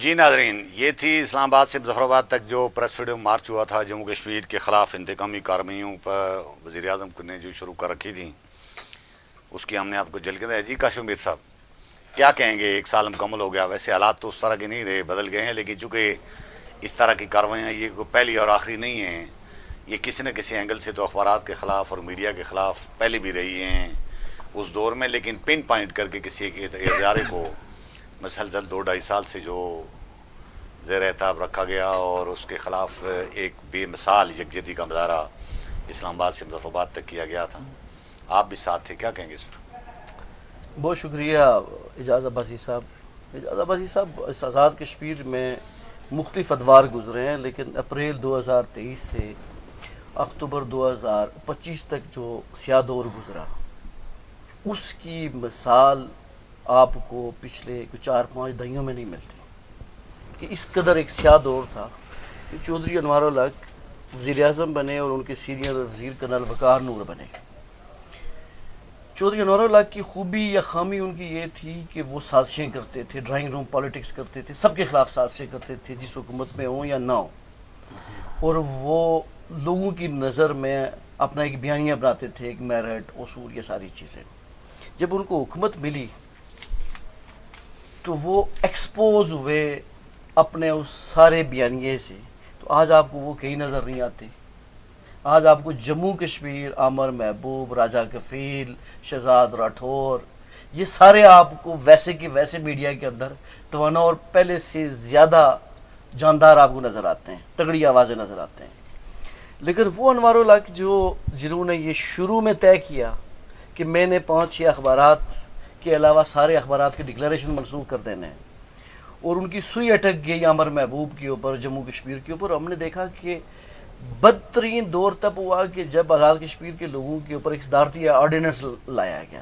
جی ناظرین، یہ تھی اسلام آباد سے مظفرآباد تک جو پریس فریڈم مارچ ہوا تھا جموں کشمیر کے خلاف انتقامی کارروائیوں پر وزیر اعظم نے جو شروع کر رکھی تھیں، اس کی ہم نے آپ کو جل کے دیا۔ جی کاشف میر صاحب، کیا کہیں گے؟ 1 سال مکمل ہو گیا، ویسے حالات تو اس طرح کے نہیں رہے، بدل گئے ہیں، لیکن چونکہ اس طرح کی کارروائیاں یہ پہلی اور آخری نہیں ہیں، یہ کسی نہ کسی اینگل سے تو اخبارات کے خلاف اور میڈیا کے خلاف پہلے بھی رہی ہیں اس دور میں، لیکن پن پوائنٹ کر کے کسی ایک ادارے کو مسلسل 2-2.5 سال سے جو زیر اہتاب رکھا گیا اور اس کے خلاف ایک بے مثال یکجہتی کا مظاہرہ اسلام آباد سے مظفرآباد تک کیا گیا تھا، آپ بھی ساتھ تھے، کیا کہیں گے اس پر؟ بہت شکریہ اعجاز عباسی صاحب۔ اعجاز عباسی صاحب، اس آزاد کشمیر میں مختلف ادوار گزرے ہیں، لیکن اپریل 2023 سے اکتوبر 2025 تک جو سیاہ دور گزرا، اس کی مثال آپ کو پچھلے 4-5 دہائیوں میں نہیں ملتی کہ اس قدر ایک سیاہ دور تھا کہ چودھری انوار الحق وزیر اعظم بنے اور ان کے سینئر وزیر کرنل وقار نور بنے۔ چودھری انوار الحق کی خوبی یا خامی ان کی یہ تھی کہ وہ سازشیں کرتے تھے، ڈرائنگ روم پالیٹکس کرتے تھے، سب کے خلاف سازشیں کرتے تھے، جس حکومت میں ہوں یا نہ ہوں، اور وہ لوگوں کی نظر میں اپنا ایک بیانیہ بناتے تھے، ایک میرٹ، اصول، یہ ساری چیزیں۔ جب ان کو حکومت ملی تو وہ ایکسپوز ہوئے اپنے اس سارے بیانیے سے، تو آج آپ کو وہ کہیں نظر نہیں آتے۔ آج آپ کو جموں کشمیر، عامر محبوب، راجہ کفیل، شہزاد راٹھور، یہ سارے آپ کو ویسے کے ویسے میڈیا کے اندر توانا اور پہلے سے زیادہ جاندار آپ کو نظر آتے ہیں، تگڑی آوازیں نظر آتے ہیں۔ لیکن وہ انوار الحق جنہوں نے یہ شروع میں طے کیا کہ میں نے 5-6 اخبارات کے علاوہ سارے اخبارات کے ڈکلیریشن منسوخ کر دینے ہیں، اور ان کی سوئی اٹک گئی عامر محبوب کے اوپر، جموں کشمیر کے اوپر، ہم نے دیکھا کہ بدترین دور تب ہوا کہ جب آزاد کشمیر کے لوگوں کے اوپر ایک صدارتی آرڈیننس لایا گیا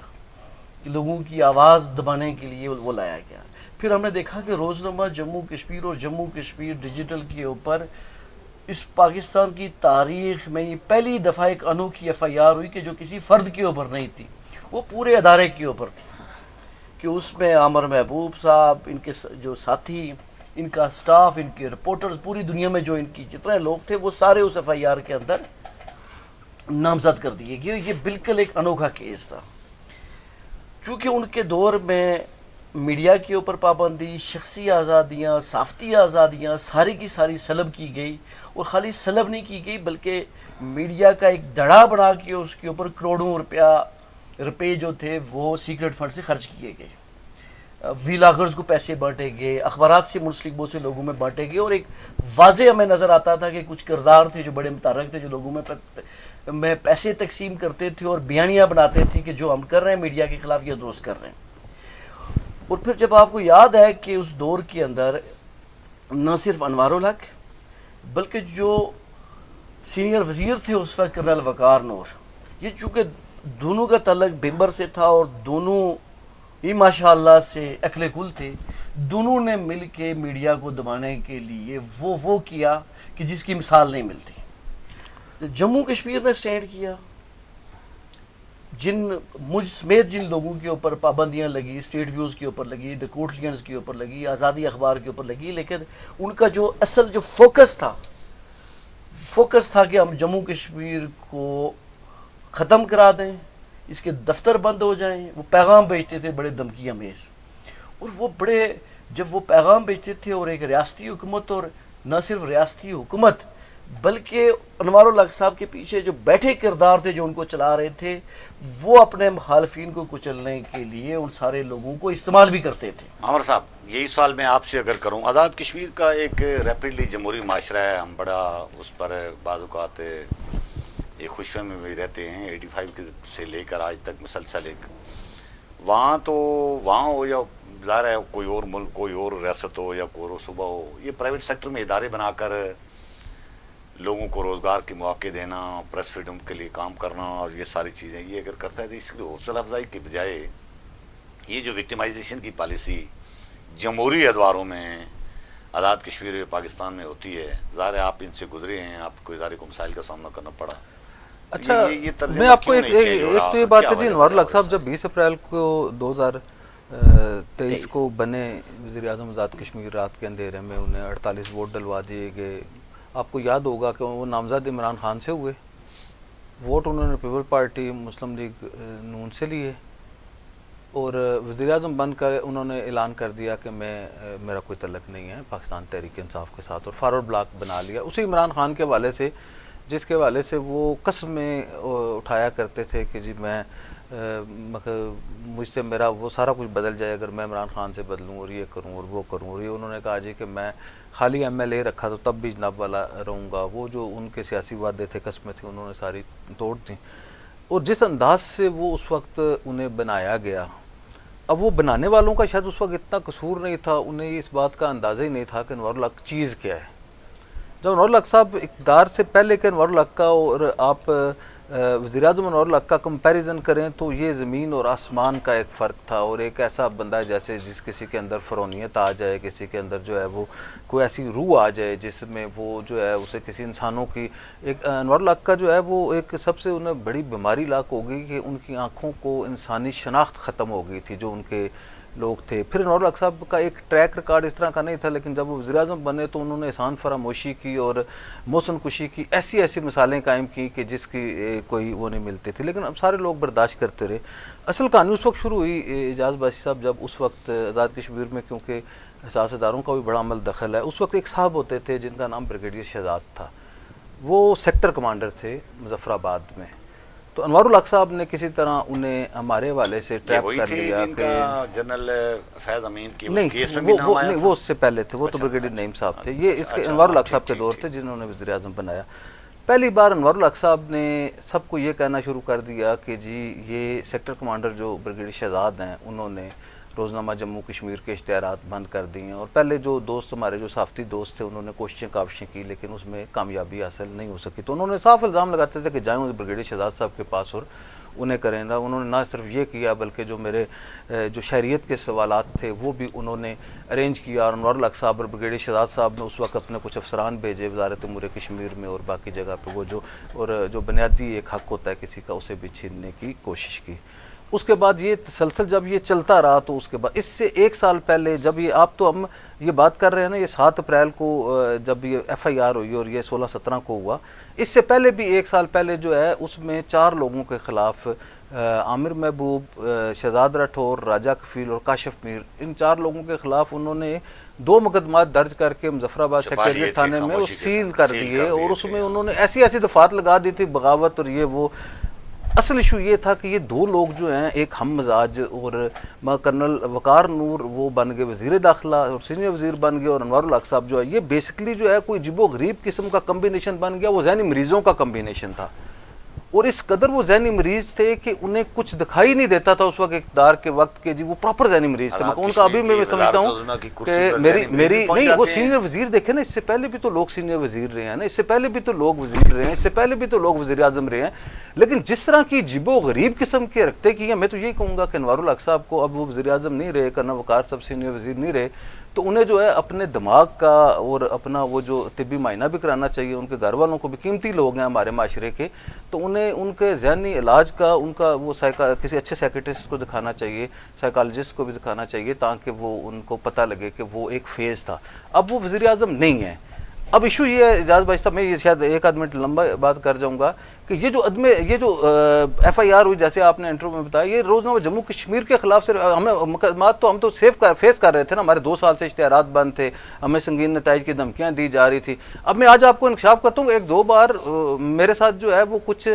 کہ لوگوں کی آواز دبانے کے لیے وہ لایا گیا۔ پھر ہم نے دیکھا کہ روزنامہ جموں کشمیر اور جموں کشمیر ڈیجیٹل کے اوپر اس پاکستان کی تاریخ میں یہ پہلی دفعہ ایک انوکھی FIR ہوئی کہ جو کسی فرد کے اوپر نہیں تھی، وہ پورے ادارے کے اوپر تھی، کہ اس میں عامر محبوب صاحب، ان کے جو ساتھی، ان کا سٹاف، ان کے رپورٹرز، پوری دنیا میں جو ان کی جتنے لوگ تھے وہ سارے اس FIR کے اندر نامزد کر دیے گئے۔ یہ بالکل ایک انوکھا کیس تھا۔ چونکہ ان کے دور میں میڈیا کے اوپر پابندی، شخصی آزادیاں، صحافتی آزادیاں ساری کی ساری سلب کی گئی، اور خالی سلب نہیں کی گئی بلکہ میڈیا کا ایک دڑا بنا کے اس کے اوپر کروڑوں روپے جو تھے وہ سیکرٹ فنڈ سے خرچ کیے گئے، ویلاگرز کو پیسے بانٹے گئے، اخبارات سے منسلک بہت سے لوگوں میں بانٹے گئے، اور ایک واضح ہمیں نظر آتا تھا کہ کچھ کردار تھے جو بڑے متحرک تھے، جو لوگوں میں پیسے تقسیم کرتے تھے اور بیانیاں بناتے تھے کہ جو ہم کر رہے ہیں میڈیا کے خلاف یہ درست کر رہے ہیں۔ اور پھر جب آپ کو یاد ہے کہ اس دور کے اندر نہ صرف انوار الحق بلکہ جو سینئر وزیر تھے اس وقت کرنل وقار نور، یہ چونکہ دونوں کا تعلق بمبر سے تھا اور دونوں ہی ماشاءاللہ سے اکل کل تھے، دونوں نے مل کے میڈیا کو دبانے کے لیے وہ کیا کہ جس کی مثال نہیں ملتی۔ جموں کشمیر نے سٹینڈ کیا، مجھ سمیت جن لوگوں کے اوپر پابندیاں لگی، اسٹیٹ ویوز کے اوپر لگی، دی کوٹلینز کے اوپر لگی، آزادی اخبار کے اوپر لگی، لیکن ان کا جو اصل جو فوکس تھا کہ ہم جموں کشمیر کو ختم کرا دیں، اس کے دفتر بند ہو جائیں، وہ پیغام بھیجتے تھے بڑے دھمکی امیز، اور وہ جب وہ پیغام بھیجتے تھے اور ایک ریاستی حکومت، اور نہ صرف ریاستی حکومت بلکہ انوار الحق صاحب کے پیچھے جو بیٹھے کردار تھے جو ان کو چلا رہے تھے، وہ اپنے مخالفین کو کچلنے کے لیے ان سارے لوگوں کو استعمال بھی کرتے تھے۔ عمر صاحب، یہی سوال میں آپ سے اگر کروں، آزاد کشمیر کا ایک ریپڈلی جمہوری معاشرہ ہے، ہم بڑا اس پر بعض اوقات ایک خوش فہمی میں رہتے ہیں، 85 سے لے کر آج تک مسلسل ایک وہاں ہو یا ظاہر ہے کوئی اور ملک، کوئی اور ریاست ہو یا کوئی اور صوبہ ہو، یہ پرائیویٹ سیکٹر میں ادارے بنا کر لوگوں کو روزگار کے مواقع دینا، پریس فریڈم کے لیے کام کرنا اور یہ ساری چیزیں یہ اگر کرتا ہے تو اس کی حوصلہ افزائی کے بجائے یہ جو وکٹمائزیشن کی پالیسی جمہوری ادواروں میں آزاد کشمیر پاکستان میں ہوتی ہے، ظاہر ہے آپ ان سے گزرے ہیں، آپ کو ادارے کو مسائل کا سامنا کرنا پڑا۔ اچھا، میں آپ کو ایک تو یہ بات ہے جی، انوار الحق صاحب جب 20 اپریل کو 2023 23 کو بنے وزیر اعظم آزاد کشمیر، رات کے اندھیرے میں انہیں 48 ووٹ ڈلوا دیے گئے. آپ کو یاد ہوگا کہ وہ نامزد عمران خان سے ہوئے، ووٹ انہوں نے پیپل پارٹی مسلم لیگ نون سے لیے، اور وزیر اعظم بن کر انہوں نے اعلان کر دیا کہ میرا کوئی تعلق نہیں ہے پاکستان تحریک انصاف کے ساتھ، اور فارورڈ بلاک بنا لیا اسی عمران خان کے حوالے سے، جس کے حوالے سے وہ قسمیں اٹھایا کرتے تھے کہ جی میں مجھ سے میرا وہ سارا کچھ بدل جائے اگر میں عمران خان سے بدلوں اور یہ کروں اور وہ کروں. اور یہ انہوں نے کہا جی کہ میں خالی ایم ایل اے رکھا تو تب بھی جناب والا رہوں گا. وہ جو ان کے سیاسی وعدے تھے، قسمیں تھیں، انہوں نے ساری توڑ دیں. اور جس انداز سے وہ اس وقت انہیں بنایا گیا، اب وہ بنانے والوں کا شاید اس وقت اتنا قصور نہیں تھا، انہیں اس بات کا اندازہ ہی نہیں تھا کہ انوار الحق چیز کیا ہے. جب انوار الحق صاحب اقتدار سے پہلے کے انوار الحق کا اور آپ وزیر اعظم انوار الحق کا کمپیریزن کریں تو یہ زمین اور آسمان کا ایک فرق تھا. اور ایک ایسا بندہ ہے جیسے جس کسی کے اندر فرونیت آ جائے، کسی کے اندر جو ہے وہ کوئی ایسی روح آ جائے جس میں وہ جو ہے اسے کسی انسانوں کی ایک انوار الحق کا جو ہے وہ ایک سب سے انہیں بڑی بیماری لاحق ہو گئی کہ ان کی آنکھوں کو انسانی شناخت ختم ہو گئی تھی جو ان کے لوگ تھے. پھر انوار الحق صاحب کا ایک ٹریک ریکارڈ اس طرح کا نہیں تھا، لیکن جب وہ وزیر اعظم بنے تو انہوں نے احسان فراموشی کی اور محسن کشی کی ایسی مثالیں قائم کی کہ جس کی کوئی وہ نہیں ملتی تھی، لیکن اب سارے لوگ برداشت کرتے رہے. اصل کہانی اس وقت شروع ہوئی اعجاز باشی صاحب جب اس وقت آزاد کشمیر میں، کیونکہ حساس اداروں کا بھی بڑا عمل دخل ہے، اس وقت ایک صاحب ہوتے تھے جن کا نام بریگیڈیئر شہزاد تھا، وہ سیکٹر کمانڈر تھے مظفر آباد میں. تو انوار الحق صاحب نے کسی طرح انہیں ہمارے حوالے سے ٹریپ کر لیا کہ جنرل فیض امین کی نہیں، کیس میں بھی نام آیا وہ اس سے پہلے تھے، وہ تو بریگیڈیئر نعیم صاحب تھے. یہ اس کے انوار الحق صاحب کے دور تھے جنہوں نے وزیر اعظم بنایا. پہلی بار انوار الحق صاحب نے سب کو یہ کہنا شروع کر دیا کہ جی یہ سیکٹر کمانڈر جو بریگیڈیئر شہزاد ہیں انہوں نے روزنامہ جموں کشمیر کے اشتہارات بند کر دیے ہیں. اور پہلے جو دوست ہمارے جو صحافتی دوست تھے انہوں نے کوششیں کاوشیں کی لیکن اس میں کامیابی حاصل نہیں ہو سکی. تو انہوں نے صاف الزام لگاتے تھے کہ جائیں بریگیڈیئر شہزاد صاحب کے پاس اور انہیں کریں نا. انہوں نے نہ صرف یہ کیا بلکہ جو میرے جو شہریت کے سوالات تھے وہ بھی انہوں نے ارینج کیا. اور انوار الحق صاحب اور بریگیڈیئر شہزاد صاحب نے اس وقت اپنے کچھ افسران بھیجے وزارت امور کشمیر میں اور باقی جگہ پہ، وہ جو بنیادی ایک حق ہوتا ہے کسی کا اسے بھی چھیننے کی کوشش کی. اس کے بعد یہ تسلسل جب یہ چلتا رہا تو اس کے بعد اس سے ایک سال پہلے جب یہ آپ تو ہم یہ بات کر رہے ہیں نا، یہ 7 اپریل کو جب یہ ایف آئی آر ہوئی اور یہ 16-17 کو ہوا، اس سے پہلے بھی ایک سال پہلے جو ہے اس میں 4 لوگوں کے خلاف عامر محبوب، شہزاد راٹھور، راجہ کفیل اور کاشف میر، ان 4 لوگوں کے خلاف انہوں نے 2 مقدمات درج کر کے مظفر آباد سیکریٹریٹ تھانے میں وہ سیل کر دیے. اور اس میں انہوں نے ایسی دفعات لگا دی تھی بغاوت اور یہ وہ. اصل ایشو یہ تھا کہ یہ 2 لوگ جو ہیں ایک ہم مزاج، اور کرنل وقار نور وہ بن گئے وزیر داخلہ اور سینئر وزیر بن گئے، اور انوار الحق صاحب جو ہے یہ بیسکلی جو ہے کوئی عجیب و غریب قسم کا کمبینیشن بن گیا. وہ ذہنی مریضوں کا کمبینیشن تھا، اور اس قدر وہ ذہنی مریض تھے کہ انہیں کچھ دکھائی نہیں دیتا تھا اس وقت اقتدار کے وقت کہ جی وہ پراپر ذہنی مریض تھے. ان کا ابھی میں سمجھتا ہوں کہ میری نہیں، وہ سینئر وزیر دیکھیں نا، اس سے پہلے بھی تو لوگ سینئر وزیر رہے ہیں نا، اس سے پہلے بھی تو لوگ وزیر رہے ہیں، اس سے پہلے بھی تو لوگ وزیر اعظم رہے ہیں. لیکن جس طرح کی عجیب و غریب قسم کے رکھتے کی ہیں، میں تو یہی کہوں گا کہ انوار الحق صاحب کو اب وہ وزیر اعظم نہیں رہے، کرنل وقار صاحب سینئر وزیر نہیں رہے، تو انہیں جو ہے اپنے دماغ کا اور اپنا وہ جو طبی معائنہ بھی کرانا چاہیے. ان کے گھر والوں کو بھی قیمتی لوگ ہیں ہمارے معاشرے کے، تو انہیں ان کے ذہنی علاج کا ان کا وہ کسی اچھے سائیکٹرسٹ کو دکھانا چاہیے، سائیکالوجسٹ کو بھی دکھانا چاہیے، تاکہ وہ ان کو پتہ لگے کہ وہ ایک فیز تھا. اب وہ وزیر اعظم نہیں ہیں. اب ایشو یہ ہے اعجاز بھائی صاحب، میں یہ شاید 1 آدھ منٹ لمبا بات کر جاؤں گا کہ یہ جو ایف آئی آر ہوئی جیسے آپ نے انٹرو میں بتایا، یہ روزنامہ جموں کشمیر کے خلاف صرف ہمیں مقدمات تو ہم تو فیس کر رہے تھے نا، ہمارے 2 سال سے اشتہارات بند تھے، ہمیں سنگین نتائج کی دھمکیاں دی جا رہی تھی. اب میں آج آپ کو انکشاف کرتا ہوں، 1-2 بار میرے ساتھ جو ہے وہ کچھ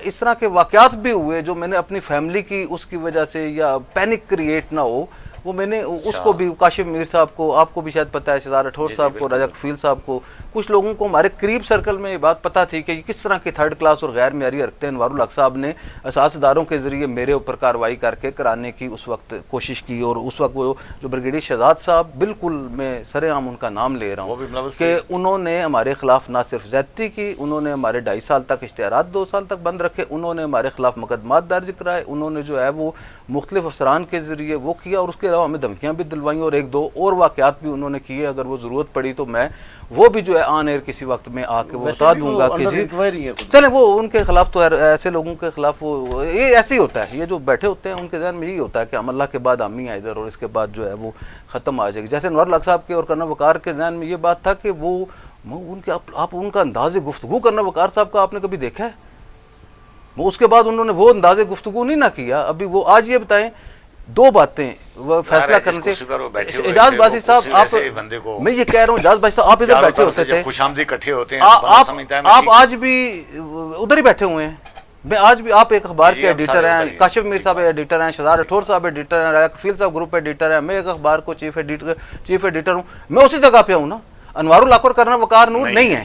اس طرح کے واقعات بھی ہوئے جو میں نے اپنی فیملی کی اس کی وجہ سے یا پینک کریٹ نہ ہو، وہ میں نے اس کو بھی کاشف میر صاحب کو، آپ کو بھی شاید پتہ ہے، شہزاد راٹھور صاحب کو، راجہ کفیل صاحب کو، کچھ لوگوں کو ہمارے قریب سرکل میں یہ بات پتہ تھی کہ کس طرح کی 3rd کلاس اور غیر معیاری حرکتیں انوار الحق صاحب نے اساس اداروں کے ذریعے میرے اوپر کارروائی کر کے کرانے کی اس وقت کوشش کی. اور اس وقت وہ جو بریگیڈیئر شہزاد صاحب، بالکل میں سر عام ان کا نام لے رہا ہوں کہ انہوں نے ہمارے خلاف نہ صرف زیادتی کی، انہوں نے ہمارے 2.5 سال تک اشتہارات 2 سال تک بند رکھے، انہوں نے ہمارے خلاف مقدمات درج کرائے، انہوں نے جو ہے وہ مختلف افسران کے ذریعے وہ کیا. اور اس کے علاوہ ہمیں دھمکیاں بھی دلوائیں اور ایک دو اور واقعات بھی انہوں نے کیے. اگر وہ ضرورت پڑی تو میں وہ بھی جو ہے آن ایئر کسی وقت میں آ کے وہ بتا دوں گا کہ جی چلیں وہ ان کے خلاف تو ایسے لوگوں کے خلاف وہ یہ ایسے ہی ہوتا ہے. یہ جو بیٹھے ہوتے ہیں ان کے ذہن میں یہی ہوتا ہے کہ ہم اللہ کے بعد ہم ہی ہیں ادھر اور اس کے بعد جو ہے وہ ختم آ جائے گی. جیسے انوار الحق صاحب کے اور کرنا وقار کے ذہن میں یہ بات تھا کہ وہ ان کے آپ ان کا انداز گفتگو کرنا وقار صاحب کا آپ نے کبھی دیکھا ہے؟ وہ اس کے بعد انہوں نے وہ انداز گفتگو نہیں نہ کیا. ابھی وہ آج یہ بتائیں دو باتیں وہ فیصلہ کرنے سے اعجاز بازی صاحب آپ میں یہ کہہ رہا ہوں اعجاز بازی صاحب آپ ادھر بیٹھے ہوتے تھے خوش آمدید اکٹھے ہوتے ہیں آپ آج بھی ادھر ہی بیٹھے ہوئے ہیں. میں آج بھی آپ ایک اخبار کے ایڈیٹر ہیں, کاشف میر صاحب ایڈیٹر ہیں, شہزاد راٹھور صاحب ایڈیٹر ہیں, راجہ کفیل صاحب گروپ ایڈیٹر ہیں, میں ایک اخبار کو چیف ایڈیٹر ہوں. میں اسی جگہ پہ ہوں نا. انوار الحق اور کرنا وقار نور نہیں ہے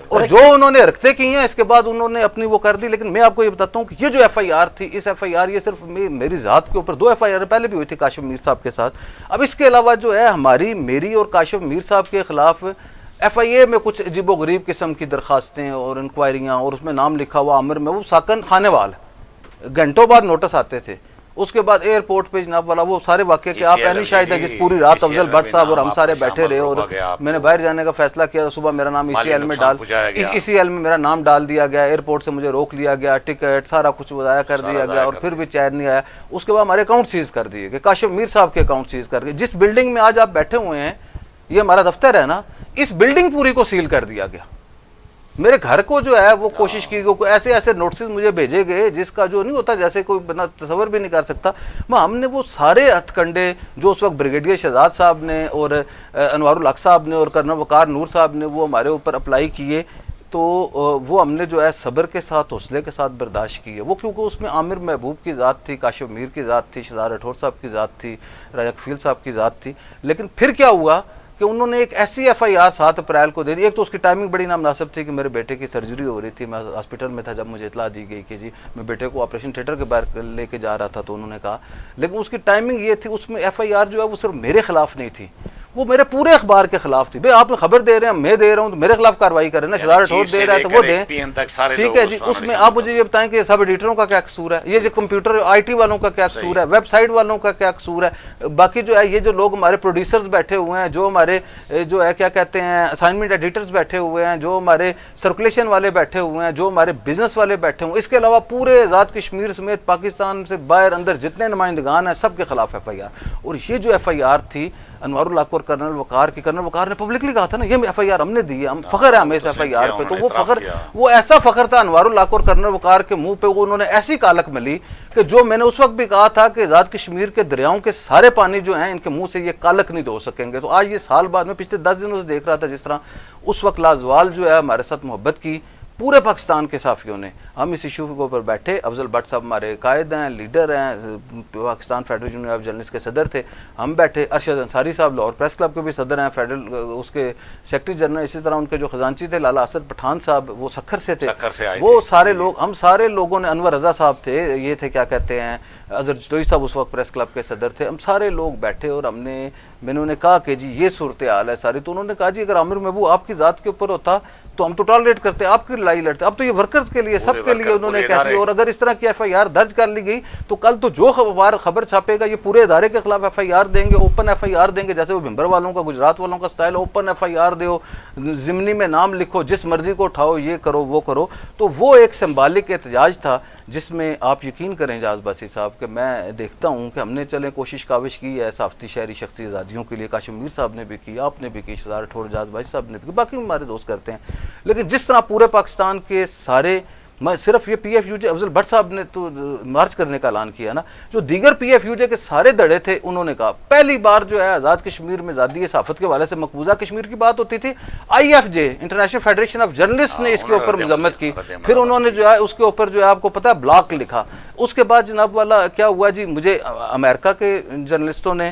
اور جو انہوں نے حرکتیں کی ہیں اس کے بعد انہوں نے اپنی وہ کر دی. لیکن میں آپ کو یہ بتاتا ہوں کہ یہ جو ایف آئی آر تھی, اس ایف آئی آر یہ صرف میری ذات کے اوپر 2 ایف آئی آر پہلے بھی ہوئی تھی کاشف میر صاحب کے ساتھ. اب اس کے علاوہ جو ہے میری اور کاشف میر صاحب کے خلاف ایف آئی اے میں کچھ عجیب و غریب قسم کی درخواستیں اور انکوائریاں اور اس میں نام لکھا ہوا عامر میں وہ ساکن خانے وال گھنٹوں بعد نوٹس آتے تھے. اس کے بعد ایئرپورٹ پہ جناب والا وہ سارے واقعے کہ آپ اینی شاہد ہے جس پوری رات افضل بٹ صاحب اور ہم سارے بیٹھے رہے اور میں نے باہر جانے کا فیصلہ کیا. صبح میرا نام اسی ایل میں اسی ایل میں میرا نام ڈال دیا گیا, ایئرپورٹ سے مجھے روک لیا گیا, ٹکٹ سارا کچھ ضائع کر دیا گیا اور پھر بھی چین نہیں آیا. اس کے بعد ہمارے اکاؤنٹ سیز کر دیے کہ کاشف میر صاحب کے اکاؤنٹ سیز کر کے جس بلڈنگ میں آج آپ بیٹھے ہوئے ہیں یہ ہمارا دفتر ہے نا, اس بلڈنگ پوری کو سیل کر دیا گیا. میرے گھر کو جو ہے وہ کوشش کی گئی, ایسے ایسے نوٹسز مجھے بھیجے گئے جس کا جو نہیں ہوتا, جیسے کوئی بندہ تصور بھی نہیں کر سکتا. ہم نے وہ سارے ہتھ کنڈے جو اس وقت بریگیڈیئر شہزاد صاحب نے اور انوار الحق صاحب نے اور کرنا وقار نور صاحب نے وہ ہمارے اوپر اپلائی کیے تو وہ ہم نے جو ہے صبر کے ساتھ حوصلے کے ساتھ برداشت کی ہے. وہ کیونکہ اس میں عامر محبوب کی ذات تھی, کاشف میر کی ذات تھی, شہزاد راٹھور صاحب کی ذات تھی, راجہ کفیل صاحب کی ذات تھی. لیکن پھر کیا ہوا کہ انہوں نے ایک ایسی ایف آئی آر 7 اپریل کو دے دی. ایک تو اس کی ٹائمنگ بڑی نامناسب تھی کہ میرے بیٹے کی سرجری ہو رہی تھی, میں ہاسپٹل میں تھا جب مجھے اطلاع دی گئی کہ جی میں بیٹے کو آپریشن تھیٹر کے باہر لے کے جا رہا تھا, تو انہوں نے کہا. لیکن اس کی ٹائمنگ یہ تھی, اس میں ایف آئی آر جو ہے وہ صرف میرے خلاف نہیں تھی, وہ میرے پورے اخبار کے خلاف تھی. بھائی آپ نے خبر دے رہے ہیں, میں دے رہا ہوں تو میرے خلاف کارروائی کریں نا. شہزاد راٹھور دے رہا ہے تو وہ دیں, ٹھیک ہے جی. اس میں آپ مجھے یہ بتائیں کہ سب ایڈیٹروں کا کیا قصور ہے, یہ جو کمپیوٹر آئی ٹی والوں کا کیا قصور ہے, ویب سائٹ والوں کا کیا قصور ہے, باقی جو ہے یہ جو لوگ ہمارے پروڈیوسرز بیٹھے ہوئے ہیں, جو ہمارے جو ہے کیا کہتے ہیں اسائنمنٹ ایڈیٹرز بیٹھے ہوئے ہیں, جو ہمارے سرکولیشن والے بیٹھے ہوئے ہیں, جو ہمارے بزنس والے بیٹھے ہوئے ہیں, اس کے علاوہ پورے آزاد کشمیر سمیت پاکستان سے باہر اندر جتنے نمائندگان ہیں سب کے خلاف ایف آئی آر. اور یہ جو ایف آئی آر تھی انوار الحق اور کرنل وقار کی, کرنل وقار نے پبلکلی کہا تھا نا یہ ایف آئی آر ہم نے دی ہے, ہم فخر ہے ہمیں اس ایف آئی آر پہ. تو وہ فخر, وہ ایسا فخر تھا انوار الحق اور کرنل وقار کے منہ پہ, وہ انہوں نے ایسی کالک ملی کہ جو میں نے اس وقت بھی کہا تھا کہ آزاد کشمیر کے دریاؤں کے سارے پانی جو ہیں ان کے منہ سے یہ کالک نہیں دھو سکیں گے. تو آج یہ سال بعد میں پچھلے 10 دنوں سے دیکھ رہا تھا جس طرح اس وقت لازوال جو ہے ہمارے ساتھ محبت کی پورے پاکستان کے صحافیوں نے. ہم اس ایشو کے اوپر بیٹھے, افضل بٹ صاحب ہمارے قائد ہیں, لیڈر ہیں, Pakistan federation union of journalist کے صدر تھے. ہم بیٹھے, ارشد انصاری صاحب لاہور پریس کلب کے بھی صدر ہیں, فیڈرل اس کے سیکرٹری جنرل, اسی طرح ان کے جو خزانچی تھے لالا اسد پٹھان صاحب وہ سکھر سے تھے, وہ سارے لوگ, ہم سارے لوگوں نے, انور رضا صاحب تھے, یہ تھے کیا کہتے ہیں اظہر جتوئی صاحب اس وقت پریس کلب کے صدر تھے. ہم سارے لوگ بیٹھے اور میں نے انہیں کہا کہ جی یہ صورتحال ہے ساری. تو انہوں نے کہا جی اگر عامر محبوب آپ کی ذات کے اوپر ہوتا تو ہم تو ٹالریٹ کرتے, آپ کی لڑائی لڑتے. اب تو یہ ورکرز کے لیے, سب کے لیے انہوں نے کہا. اور اگر اس طرح کی ایف آئی آر درج کر لی گئی تو کل تو جو خبر چھاپے گا یہ پورے ادارے کے خلاف ایف آئی آر دیں گے, اوپن ایف آئی آر دیں گے, جیسے وہ بھمبر والوں کا, گجرات والوں کا style, open F I R دو, ضمنی میں نام لکھو, جس مرضی کو اٹھاؤ, یہ کرو وہ کرو. تو وہ ایک سمبالک احتجاج تھا جس میں آپ یقین کریں اعجاز باسی صاحب کہ میں دیکھتا ہوں کہ ہم نے چلیں کوشش کاوش کی ہے صحافتی شہری شخصی آزادیوں کے لیے, کاشف میر صاحب نے بھی کی, آپ نے بھی کی, شہزاد راٹھور اعجاز باسی صاحب نے بھی کی, باقی ہمارے دوست کرتے ہیں. لیکن جس طرح پورے پاکستان کے سارے, میں صرف یہ P if you J Afzal but صاحب نے تو مارچ کرنے کا اعلان کیا نا, جو دیگر پی ایف یو جے کے سارے دڑے تھے انہوں نے کہا پہلی بار جو ہے آزاد کشمیر میں آزادی صحافت کے حوالے سے مقبوضہ کشمیر کی بات ہوتی تھی, I F J international federation of journalist نے اس کے اوپر مذمت کی, پھر انہوں نے جو ہے اس کے اوپر جو ہے آپ کو پتا ہے بلاک لکھا. اس کے بعد جناب والا کیا ہوا جی, مجھے امریکہ کے جرنلسٹوں نے,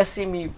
SME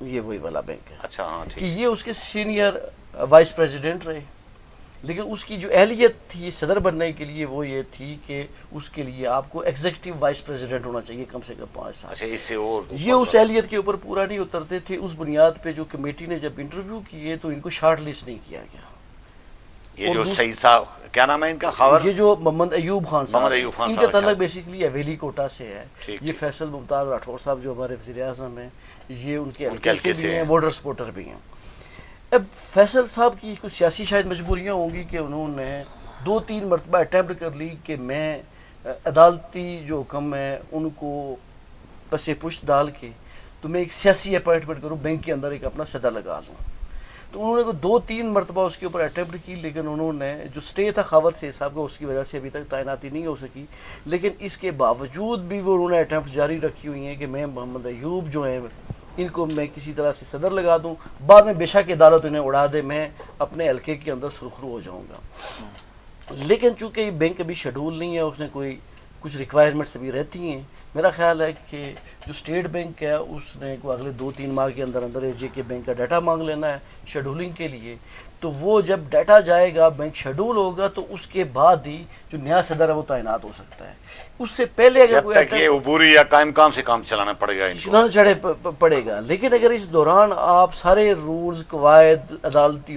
یہ وہی والا بینک ہے اچھا ہاں کہ ٹھیک. یہ اس کے سینئر وائس پریزیڈنٹ رہے، لیکن اس کی جو اہلیت تھی صدر بننے کے لیے وہ یہ تھی کہ اس کے لیے آپ کو ایگزیکٹو وائس پریزیڈنٹ ہونا چاہیے کم سے کم 5 سال. اچھا اس سے اور یہ اس اہلیت کے اوپر پورا نہیں اترتے تھے. اس بنیاد پہ جو کمیٹی نے جب انٹرویو کیے تو ان کو شارٹ لسٹ نہیں کیا گیا. یہ جو سعید صاحب کیا نام ہے ان کا خاور؟ یہ جو محمد ایوب خان صاحب، محمد ایوب خان ان صاحب، کا تعلق اچھا. بیسیکلی حویلی کوٹا سے ہے. ٹھیک یہ ٹھیک. فیصل ممتاز راٹھور صاحب جو ہمارے وزیر اعظم ہیں یہ ان کے ان کے حلقے حلقے سے سے بھی ہیں، ہیں. بارڈر سپورٹر بھی ہیں. اب فیصل صاحب کی کچھ سیاسی شاید مجبوریاں ہوں گی کہ انہوں نے 2-3 مرتبہ اٹیمپٹ کر لی کہ میں عدالتی جو حکم ہے ان کو پس پشت ڈال کے تو میں ایک سیاسی اپوائنٹمنٹ کروں، بینک کے اندر ایک اپنا صدا لگا لوں. تو انہوں نے تو 2-3 مرتبہ اس کے اوپر اٹیمپٹ کی، لیکن انہوں نے جو سٹے تھا خاور سے صاحب کا اس کی وجہ سے ابھی تک تعیناتی نہیں ہو سکی. لیکن اس کے باوجود بھی وہ انہوں نے اٹیمپٹ جاری رکھی ہوئی ہیں کہ میں محمد ایوب جو ہیں ان کو میں کسی طرح سے صدر لگا دوں، بعد میں بے شک عدالت انہیں اڑا دے، میں اپنے حلقے کے اندر سرخرو ہو جاؤں گا. لیکن چونکہ یہ بینک ابھی شیڈول نہیں ہے، اس نے کوئی کچھ ریکوائرمنٹس ابھی رہتی ہیں. میرا خیال ہے کہ جو اسٹیٹ بینک ہے اس نے کو اگلے 2-3 ماہ کے اندر اندر جے کے بینک کا ڈیٹا مانگ لینا ہے شیڈولنگ کے لیے. تو وہ جب ڈیٹا جائے گا، بینک شیڈول ہوگا، تو اس کے بعد ہی جو نیا صدر ہے وہ تعینات ہو سکتا ہے. اس سے پہلے اگر جب کوئی تک یہ عبوری یا قائم کام سے کام چلانا پڑے گا ان کو. چلانا چڑھے پڑے گا. لیکن اگر اس دوران آپ سارے رولز قواعد عدالتی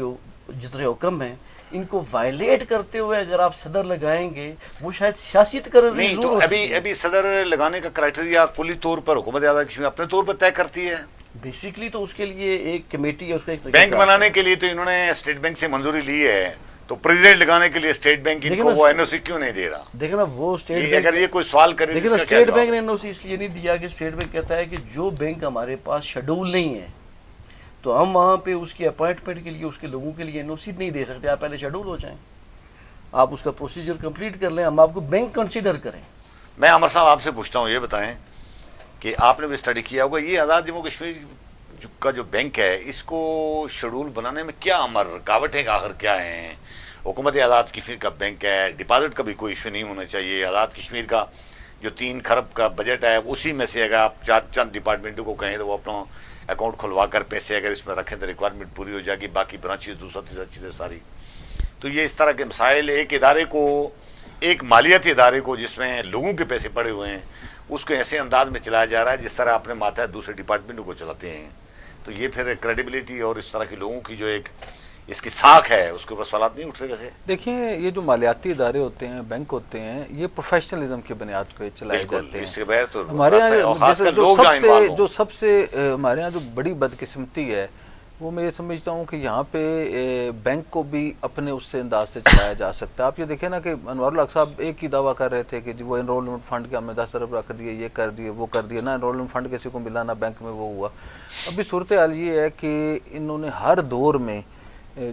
جتنے حکم ہیں ان کو وائلیٹ کرتے ہوئے اگر آپ صدر لگائیں گے، وہ شاید سیاست کر نہیں تو ابھی صدر لگانے کا کرائٹیریا کلی طور پر حکومت آزاد کشمیر اپنے طور پر طے کرتی ہے. بیسیکلی تو اس کے لیے ایک کمیٹی ہے، اس کا ایک بینک بنانے کے لیے تو انہوں نے اسٹیٹ بینک سے منظوری لی ہے، تو پریزیڈنٹ لگانے کے لیے اسٹیٹ بینک ان کو وہ این او سی کیوں نہیں دے رہا؟ دیکھیں نا وہ اسٹیٹ اگر یہ کوئی سوال کرے لیکن اسٹیٹ بینک نے این او سی اس لیے نہیں دیا کہ اسٹیٹ بینک کہتا ہے کہ جو بینک ہمارے پاس شیڈول نہیں ہے تو ہم وہاں پہ اس کی اپوائنٹمنٹ کے لیے اس کے لوگوں کے لیے این او سی نہیں دے سکتے. آپ پہلے شیڈول ہو جائیں، آپ اس کا پروسیجر کمپلیٹ کر لیں، ہم آپ کو بینک کنسیڈر کریں. میں عمر صاحب آپ سے پوچھتا ہوں، یہ بتائیں کہ آپ نے بھی اسٹڈی کیا ہوگا یہ آزاد جموں کشمیر کا جو بینک ہے اس کو شیڈول بنانے میں کیا رکاوٹیں آخر کیا ہیں؟ حکومت آزاد کشمیر کا بینک ہے، ڈپازٹ کا بھی کوئی ایشو نہیں ہونا چاہیے. آزاد کشمیر کا جو 3 خرب کا بجٹ ہے اسی میں سے اگر آپ چند ڈپارٹمنٹوں کو کہیں تو وہ اپنا اکاؤنٹ کھلوا کر پیسے اگر اس میں رکھیں تو ریکوائرمنٹ پوری ہو جائے گی. باقی برانچز دوسرا تیسرا چیزیں ساری. تو یہ اس طرح کے مسائل ایک ادارے کو، ایک مالیاتی ادارے کو جس میں لوگوں کے پیسے پڑے ہوئے ہیں اس کو ایسے انداز میں چلایا جا رہا ہے جس طرح اپنے ماتحت دوسرے ڈپارٹمنٹوں کو چلاتے ہیں. تو یہ پھر کریڈیبلٹی اور اس طرح کے لوگوں کی جو ایک اس کی ساکھ ہے اس کے اوپر سوالات نہیں اٹھ رہے ویسے؟ دیکھیں یہ جو مالیاتی ادارے ہوتے ہیں، بینک ہوتے ہیں، یہ پروفیشنلزم کی بنیاد پہ چلائے جاتے ہیں. اس کے بغیر تو ہمارے یہاں خاص کر لوگ جہاں انوالو ہوں. جو سب سے ہمارے یہاں جو بڑی بدقسمتی ہے وہ میں یہ سمجھتا ہوں کہ یہاں پہ بینک کو بھی اپنے اس سے انداز سے چلایا جا سکتا ہے. آپ یہ دیکھیں نا کہ انوار الحق صاحب ایک ہی دعویٰ کر رہے تھے کہ جی وہ انرولمنٹ فنڈ کے ہم نے 10 ارب رکھ دیے، یہ کر دیے، وہ کر دیے. نہ انرولمنٹ فنڈ کسی کو ملا، نہ بینک میں وہ ہوا. ابھی صورتحال یہ ہے کہ انہوں نے ہر دور میں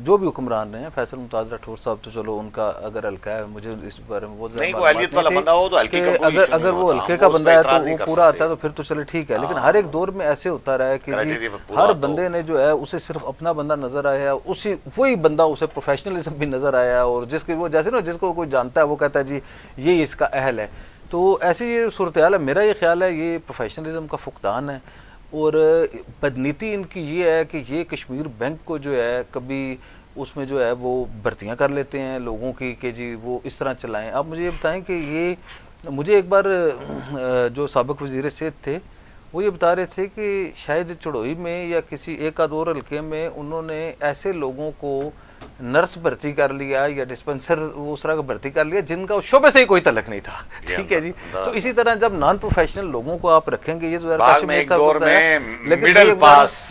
جو بھی حکمران رہے ہیں، فیصل ممتاز راٹھور صاحب تو چلو ان کا اگر حلقہ ہے، مجھے اس بارے میں بہت نہیں کوئی اہلیت والا بندہ ہو تو ہلکے کا کوئی ایشو نہیں اگر وہ ہوتا. ہلکے کا ہم اس بندہ پہ ہے اعتراض تو نہیں وہ کر پورا سکتے. آتا ہے تو پھر تو چلے ٹھیک ہے. لیکن ہر ایک دور میں ایسے ہوتا رہا ہے کہ جی ہر بندے نے جو ہے اسے صرف اپنا بندہ نظر آیا، اسی وہی بندہ اسے پروفیشنلزم بھی نظر آیا، اور جس کی وہ جیسے نا جس کو کوئی جانتا ہے وہ کہتا ہے جی یہ اس کا اہل ہے. تو ایسی یہ صورتحال ہے. میرا یہ خیال ہے یہ پروفیشنلزم کا فقدان ہے، اور بدنیتی ان کی یہ ہے کہ یہ کشمیر بینک کو جو ہے کبھی اس میں جو ہے وہ بھرتیاں کر لیتے ہیں لوگوں کی کہ جی وہ اس طرح چلائیں. آپ مجھے یہ بتائیں کہ یہ مجھے ایک بار جو سابق وزیر صحت تھے وہ یہ بتا رہے تھے کہ شاید چڑوئی میں یا کسی ایک آدھ اور حلقے میں انہوں نے ایسے لوگوں کو نرس بھرتی کر لیا یا ڈسپنسر اس طرح کا بھرتی کر لیا جن کا اس شعبے سے ہی کوئی تعلق نہیں تھا. ٹھیک ہے جی. تو اسی طرح جب نان پروفیشنل لوگوں کو آپ رکھیں گے، یہ تو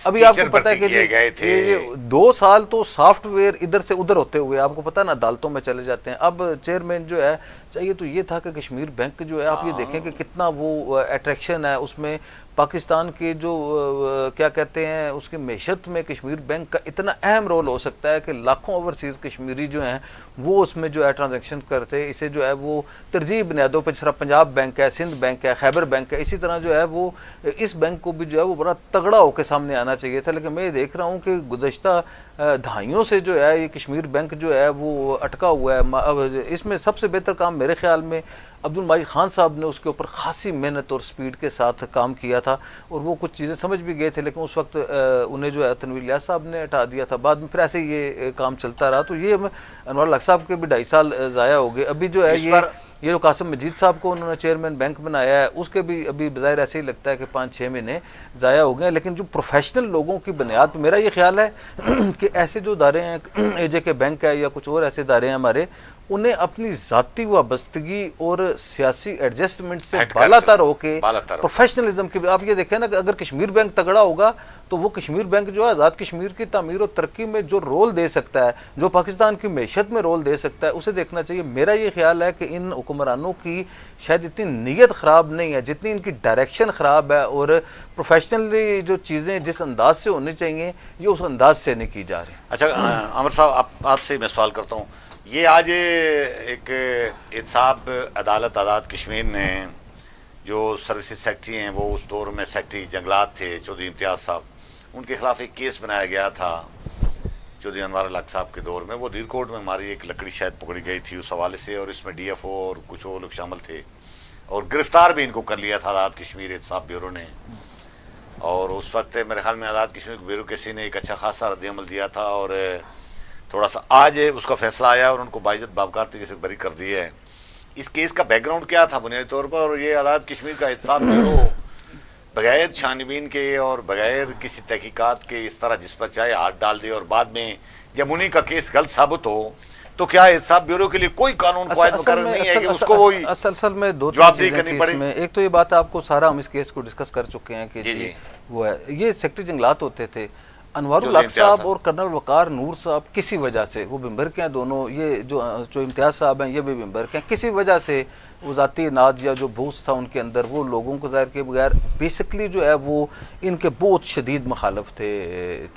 ابھی آپ کو پتا ہے کہ 2 سال تو سافٹ ویئر ادھر سے ادھر ہوتے ہوئے آپ کو پتا نا عدالتوں میں چلے جاتے ہیں. اب چیئرمین جو ہے چاہیے تو یہ تھا کہ کشمیر بینک جو ہے آپ یہ دیکھیں کہ کتنا وہ اٹریکشن ہے اس میں. پاکستان کے جو کیا کہتے ہیں اس کی معیشت میں کشمیر بینک کا اتنا اہم رول ہو سکتا ہے کہ لاکھوں اوورسیز کشمیری جو ہیں وہ اس میں جو ہے ٹرانزیکشن کرتے. اسے جو ہے وہ ترجیح بنیادوں پہ جس طرح پنجاب بینک ہے، سندھ بینک ہے، خیبر بینک ہے، اسی طرح جو ہے وہ اس بینک کو بھی جو ہے وہ بڑا تگڑا ہو کے سامنے آنا چاہیے تھا. لیکن میں یہ دیکھ رہا ہوں کہ گزشتہ دہائیوں سے جو ہے یہ کشمیر بینک جو ہے وہ اٹکا ہوا ہے. اب اس میں سب سے بہتر کام میرے خیال میں عبد الماجد خان صاحب نے اس کے اوپر خاصی محنت اور سپیڈ کے ساتھ کام کیا تھا, اور وہ کچھ چیزیں سمجھ بھی گئے تھے, لیکن اس وقت انہیں جو ہے تنویر الیاس صاحب نے ہٹا دیا تھا. بعد میں پھر ایسے یہ کام چلتا رہا, تو یہ انوار الحق صاحب کے بھی 2.5 سال ضائع ہو گئے. ابھی جو ہے یہ جو قاسم مجید صاحب کو انہوں نے چیئرمین بینک بنایا ہے, اس کے بھی ابھی بظاہر ایسے ہی لگتا ہے کہ 5-6 مہینے ضائع ہو گئے. لیکن جو پروفیشنل لوگوں کی بنیاد, میرا یہ خیال ہے کہ ایسے جو ادارے ہیں, اے جے کے بینک ہے یا کچھ اور ایسے ادارے ہیں ہمارے, انہیں اپنی ذاتی وابستگی اور سیاسی ایڈجسٹمنٹ سے بالا تر ہو کے پروفیشنلزم کی, آپ یہ دیکھیں نا کہ اگر کشمیر بینک تگڑا ہوگا تو وہ کشمیر بینک جو ہے آزاد کشمیر کی تعمیر و ترقی میں جو رول دے سکتا ہے, جو پاکستان کی معیشت میں رول دے سکتا ہے, اسے دیکھنا چاہیے. میرا یہ خیال ہے کہ ان حکمرانوں کی شاید اتنی نیت خراب نہیں ہے جتنی ان کی ڈائریکشن خراب ہے, اور پروفیشنلی جو چیزیں جس انداز سے ہونی چاہیے یہ اس انداز سے نہیں کی جا رہی. اچھا عامر صاحب, آپ سے میں سوال کرتا ہوں, یہ آج ایک احتساب عدالت آزاد کشمیر نے جو سروسز سیکٹری ہیں, وہ اس دور میں سیکٹری جنگلات تھے چودھری امتیاز صاحب, ان کے خلاف ایک کیس بنایا گیا تھا چودھری انوار الحق صاحب کے دور میں. وہ دیر کوٹ میں ہماری ایک لکڑی شاید پکڑی گئی تھی اس حوالے سے, اور اس میں ڈی ایف او اور کچھ اور لوگ شامل تھے, اور گرفتار بھی ان کو کر لیا تھا آزاد کشمیر احتساب بیورو نے. اور اس وقت میرے خیال میں آزاد کشمیر بیورو کسی نے ایک اچھا خاصا رد عمل دیا تھا, اور تھوڑا سا آج اس کا فیصلہ آیا اور ان کو باعزت بابکارتی سے بری کر دیا ہے. اس کیس کا بیک گراؤنڈ کیا تھا بنیادی طور پر, اور یہ آزاد کشمیر کا احتساب بیورو بغیر چھانبین کے اور بغیر کسی تحقیقات کے اس طرح جس پر چاہے ہاتھ ڈال دے, اور بعد میں جب انہیں کا کیس غلط ثابت ہو تو کیا احتساب بیورو کے لیے کوئی قانون قواعد مقرر نہیں ہے کہ اس کو وہی اصل میں دو جوابدہی کرنی پڑے؟ ایک تو یہ بات آپ کو سارا ہم اس کیس کو ڈسکس کر چکے ہیں کہ جی وہ ہے, یہ سیکٹری جنگلات ہوتے تھے, انوار الحق صاحب اور کرنل وقار نور صاحب کسی وجہ سے, وہ بمبر کے ہیں دونوں, یہ جو امتیاز صاحب ہیں یہ بھی بمبر کے ہیں, کسی وجہ سے وہ ذاتی اناج یا جو بوس تھا ان کے اندر, وہ لوگوں کو ظاہر کے بغیر بیسکلی جو ہے وہ ان کے بہت شدید مخالف تھے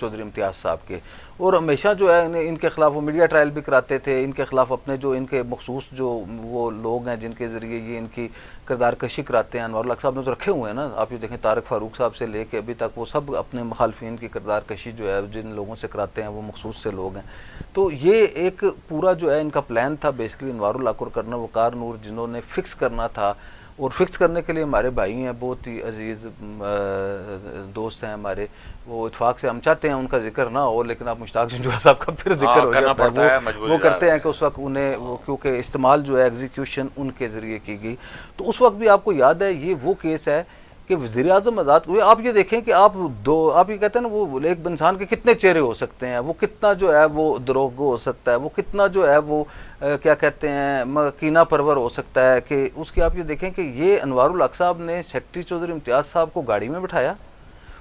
چودھری امتیاز صاحب کے, اور ہمیشہ جو ہے ان کے خلاف وہ میڈیا ٹرائل بھی کراتے تھے, ان کے خلاف اپنے جو ان کے مخصوص جو وہ لوگ ہیں جن کے ذریعے یہ ان کی کردار کشی کراتے ہیں. انوار الحق صاحب نے تو رکھے ہوئے ہیں نا, آپ یہ دیکھیں طارق فاروق صاحب سے لے کے ابھی تک وہ سب اپنے مخالفین کی کردار کشی جو ہے جن لوگوں سے کراتے ہیں وہ مخصوص سے لوگ ہیں. تو یہ ایک پورا جو ہے ان کا پلان تھا بیسکلی انوار الحق اور کرنل وقار نور, جنہوں نے فکس کرنا تھا, اور فکس کرنے کے لیے ہمارے بھائی ہیں, بہت ہی عزیز دوست ہیں ہمارے, وہ اتفاق سے ہم چاہتے ہیں ان کا ذکر نہ ہو, لیکن آپ مشتاق جنجوعہ صاحب کا پھر ذکر ہو جاتا ہے, وہ کرتے ہیں کہ اس وقت انہیں کیونکہ استعمال جو ہے ایگزیکیوشن ان کے ذریعے کی گئی. تو اس وقت بھی آپ کو یاد ہے یہ وہ کیس ہے کہ وزیر اعظم آزاد ہوئے. آپ یہ دیکھیں کہ آپ یہ کہتے ہیں نا وہ ایک انسان کے کتنے چہرے ہو سکتے ہیں, وہ کتنا جو ہے وہ دروغگو ہو سکتا ہے, وہ کتنا جو ہے وہ کیا کہتے ہیں کینہ پرور ہو سکتا ہے, کہ اس کی آپ یہ دیکھیں کہ یہ انوار الحق صاحب نے سیکٹری چودھری امتیاز صاحب کو گاڑی میں بٹھایا